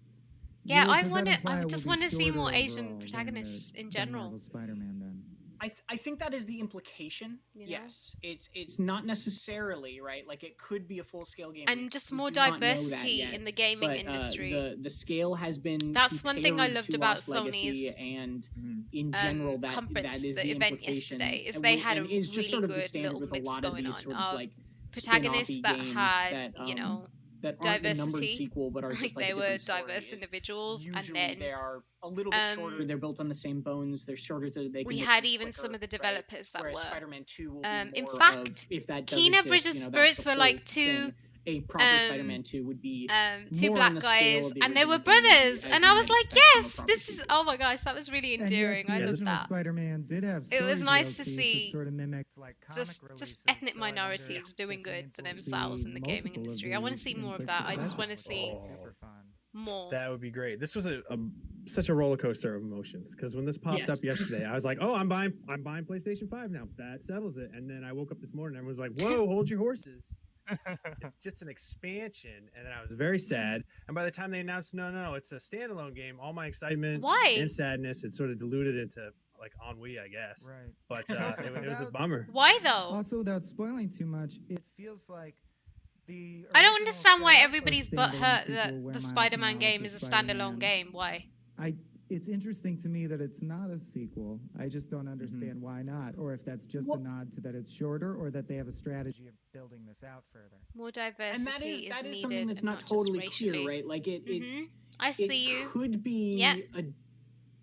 Yeah, Well, I does that want to. imply I it just will want be to see more shorter Asian overall than protagonists in than general. Marvel Spider-Man then. I think that is the implication. You know? Yes, it's not necessarily right. Like it could be a full scale game, And just we more do not know that diversity yet. in the gaming But, industry. The scale has been. That's one thing I compared loved to about Lost Legacy, Sony's, and in general that conference, is the the event implication. yesterday, is And they we- had and a is just really sort of the good standard little with a mix lot of going these on sort of of like protagonists spin-offy that games had, that, you know, that aren't the numbered diversity. sequel, but are just Like like they a were different story. diverse individuals, and Usually then they are a little bit shorter. They're built on the same bones. They're shorter. So they can we move had quicker, even some of the developers that Whereas were. Spider-Man 2 will be In more fact, of, if that does Kena exist, Bridge of you know, that's Spirits the were like whole two. thing. A proper Spider-Man 2 would be Two more black on the scale guys, of the and they were original game brothers, as and you I was might like, expect from a yes, proper this is. Oh my gosh, that was really And yet endearing. the I love original that. Spider-Man did have It was story nice to DLCs that see sort of mimicked like comic just releases, ethnic so I wonder minorities if doing this good means for we'll themselves see in the gaming multiple of industry. I want to these see in more of quick that. I just succession. want to see Super fun. more. That would be great. This was such a roller coaster of emotions because when this popped Yes. up yesterday, I was like, "Oh, I'm buying PlayStation 5 now. That settles it." And then I woke up this morning, and everyone was like, "Whoa, hold your horses! It's just an expansion." And then I was very sad. And by the time they announced, no, it's a standalone game, all my excitement and sadness had sort of diluted into like ennui, I guess. Right. But it was a bummer. Why though? Also, without spoiling too much, it feels like the. I don't original understand why setup or everybody's standalone butthurt sequel that where the Miles Spider-Man Morales game is a Spider-Man. standalone game. Why? It's interesting to me that it's not a sequel. I just don't understand why not, or if that's just a nod to that it's shorter, or that they have a strategy of building this out further. More diversity And that is needed, something that's and not just totally racially. clear, right? Like it I see it you. could be Yeah.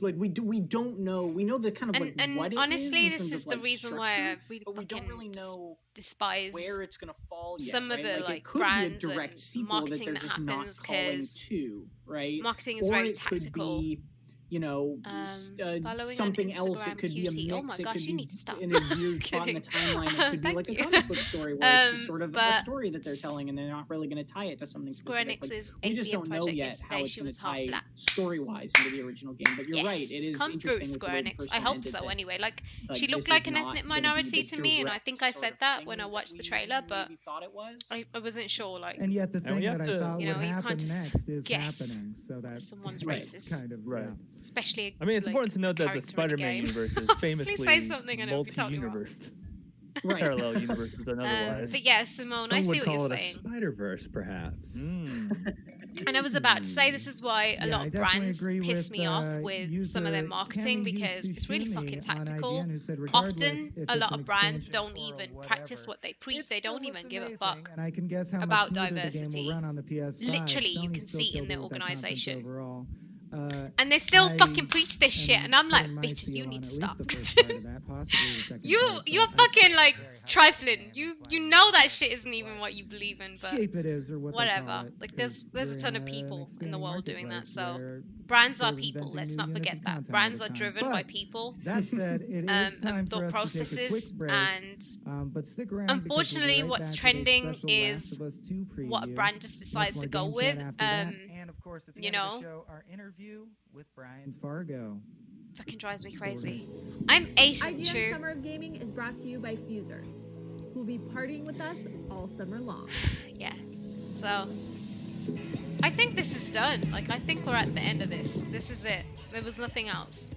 we don't know. We know the kind of what it honestly, is this is the reason why I really but we don't really know despise where it's gonna fall yet, some of right? the like, like it could brands be a direct and sequel that marketing they're that just not happens calling because to, right? marketing is Or very it could tactical. be, you know, Following something on else. It Instagram could be a cutie. mix. Oh my It gosh, could you be need to stop. in a weird spot in the timeline. It could be like a comic book story where it's just sort of a story that they're telling, and they're not really going to tie it to something Square specific. Enix's We just 8 don't know project yet yesterday, how it's she going was to half tie black. story-wise into the original game. But you're right. It is Come through, interesting with the Square way the Enix. first I one hope ended so that, anyway. Like, like, she looked this like is an not ethnic gonna be minority the to me, and I direct think I sort said of that thing when I that watched the we trailer, but maybe thought it was. I wasn't sure. Like, And yet the And we thing have that I to- thought you would know, you happen can't just next is guess happening. So that someone's that's racist. kind of Right. Especially. I mean, it's like, important to note that the character in a Spider-Man game. universe is Please famously say something and it'll be totally wrong. multi-universe. Right. Parallel universes and otherwise. But yeah, Simone, Some I see would what you're call it a saying. Spider-Verse, perhaps. And I was about to say this is why a Yeah, lot I of definitely brands agree piss with, me off with some of their user marketing Kenny because it's really Yusushimi fucking on tactical. IGN who said regardless Often, if a it's lot an of brands expansion don't or even whatever, practice what they preach. it They still don't even looked give a amazing, fuck and I can guess how about much smoother the diversity. game will run on the PS5. Literally, you Sony can still see killed in their it with that conference organization. overall. And they still I fucking preach this shit, and I'm like, putting my bitches, you seal need on to at stop. least the first part of that, possibly the second part, You're but I fucking like trifling. You know that shit isn't even what you believe in, but shape it is or what they whatever. call it, Like 'cause there's a we're ton in of an people in the expanding world doing that. marketplace So where brands are they're people. inventing Let's new not units forget of that. content all Brands the are time. driven by But people. that said, it is time and for thought us to take a quick processes. break. And But stick around because we'll unfortunately, be right what's back with a trending special is Last of Us 2 preview. what a brand just Much decides more to go game with. chat after that. And of course, at the You end of the know, show, our interview with Brian Fargo. fucking drives me crazy. I'm Asian, IGN true. Summer of Gaming is brought to you by Fuser, who'll be partying with us all summer long. Yeah. So, I think this is done. Like, I think we're at the end of this. This is it. There was nothing else.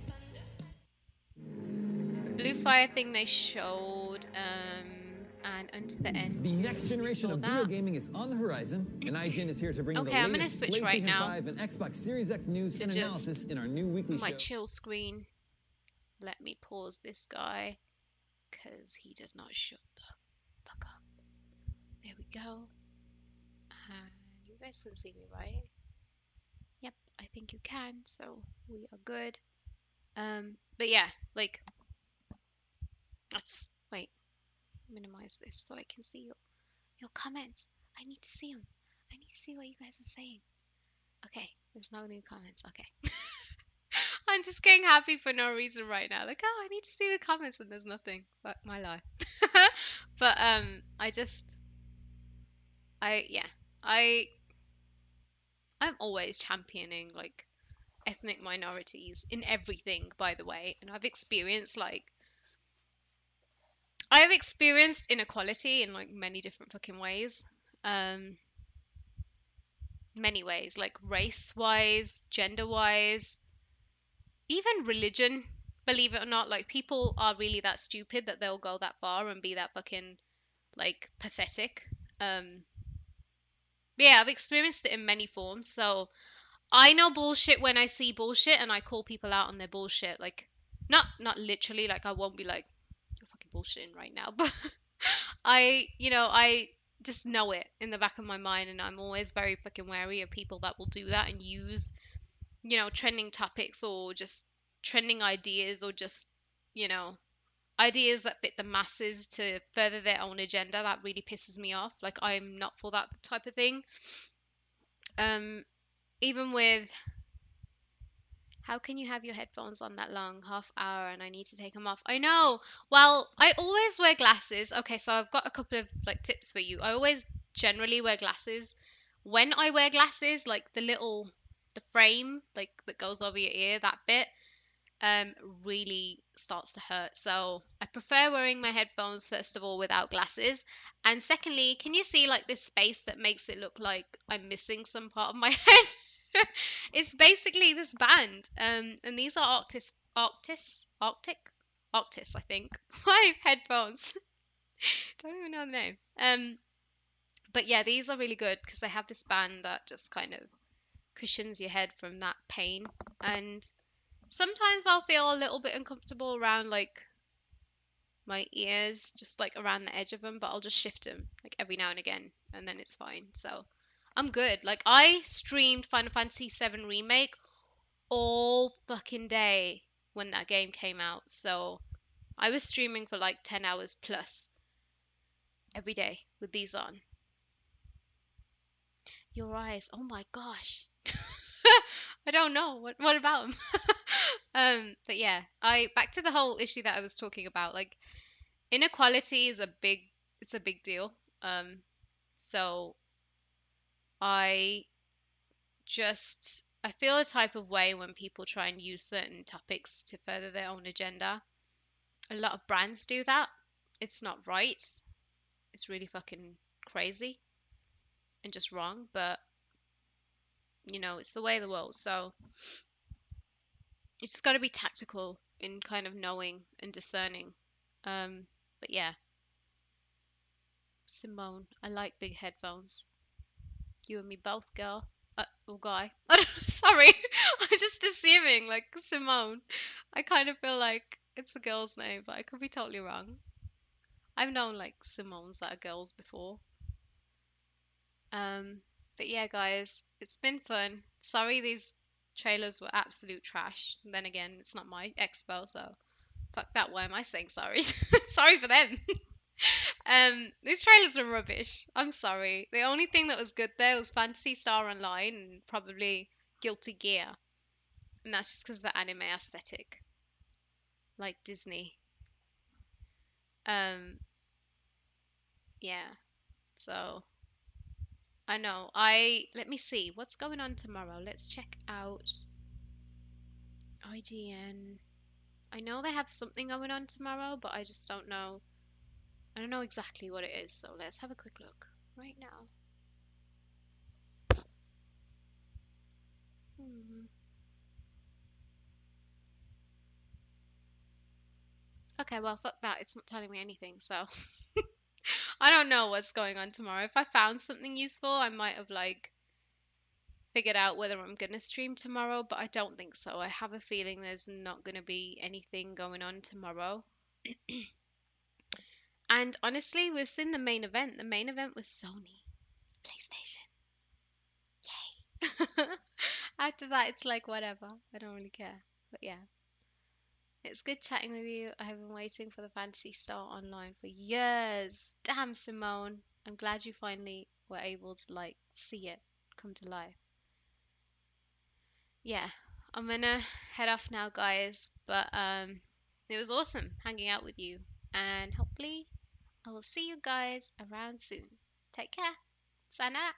The Blue Fire thing they showed, and Unto the End. The next generation of video gaming is on the horizon, and IGN is here to bring you the Okay, I'm gonna latest switch PlayStation right now 5 and Xbox Series X news to and just analysis in our new weekly my show. chill screen. Let me pause this guy, because he does not shut the fuck up. There we go. And you guys can see me, right? Yep, I think you can, so we are good. But yeah, like, let's, wait, minimize this so I can see your comments. I need to see them. I need to see what you guys are saying. Okay, there's no new comments. Okay. I'm just getting happy for no reason right now. Like, oh, I need to see the comments, and there's nothing. But my life. But I'm always championing like ethnic minorities in everything, by the way. And I've experienced inequality in like many different fucking ways. Many ways, like race-wise, gender-wise, even religion, believe it or not. Like, people are really that stupid that they'll go that far and be that fucking like pathetic. Yeah, I've experienced it in many forms. So I know bullshit when I see bullshit, and I call people out on their bullshit. Like, not literally, like I won't be like, you're fucking bullshitting right now, but I just know it in the back of my mind, and I'm always very fucking wary of people that will do that and use, trending topics or just trending ideas or just, ideas that fit the masses to further their own agenda. That really pisses me off. Like, I'm not for that type of thing. Even with, how can you have your headphones on that long, half hour, and I need to take them off? I know. Well, I always wear glasses. Okay, so I've got a couple of like tips for you. I always generally wear glasses. When I wear glasses, like the frame like that goes over your ear, that bit really starts to hurt. So I prefer wearing my headphones, first of all, without glasses. And secondly, can you see like this space that makes it look like I'm missing some part of my head? It's basically this band. And these are Arctis, I think. 5 headphones. Don't even know the name. But yeah, these are really good because they have this band that just kind of cushions your head from that pain. And sometimes I'll feel a little bit uncomfortable around like my ears, just like around the edge of them, but I'll just shift them like every now and again, and then it's fine. So I'm good. Like, I streamed Final Fantasy VII Remake all fucking day when that game came out. So I was streaming for like 10 hours plus every day with these on. Your eyes. Oh my gosh. I don't know. What about them? But yeah, back to the whole issue that I was talking about. Like, inequality is it's a big deal. So I feel a type of way when people try and use certain topics to further their own agenda. A lot of brands do that. It's not right. It's really fucking crazy and just wrong, but you know, it's the way of the world. So you just got to be tactical in kind of knowing and discerning. But yeah, Simone, I like big headphones. You and me both, girl. Or guy. Sorry, I'm just assuming like Simone. I kind of feel like it's a girl's name, but I could be totally wrong. I've known like Simones that are girls before. But yeah, guys, it's been fun. Sorry these trailers were absolute trash. And then again, it's not my expo, so fuck that. Why am I saying sorry? Sorry for them. These trailers are rubbish. I'm sorry. The only thing that was good there was Phantasy Star Online and probably Guilty Gear. And that's just because of the anime aesthetic. Like Disney. Yeah. So I know. Let me see what's going on tomorrow. Let's check out IGN. I know they have something going on tomorrow, but I just don't know. I don't know exactly what it is. So let's have a quick look right now. Okay, well, fuck that. It's not telling me anything, so I don't know what's going on tomorrow. If I found something useful, I might have like figured out whether I'm gonna stream tomorrow, but I don't think so. I have a feeling there's not gonna be anything going on tomorrow. And honestly, we've seen the main event. The main event was Sony, PlayStation. Yay! After that, it's like whatever. I don't really care. But yeah. It's good chatting with you. I have been waiting for the Fantasy Star Online for years. Damn, Simone. I'm glad you finally were able to like see it come to life. Yeah, I'm gonna head off now, guys. But it was awesome hanging out with you, and hopefully I will see you guys around soon. Take care. Sayonara.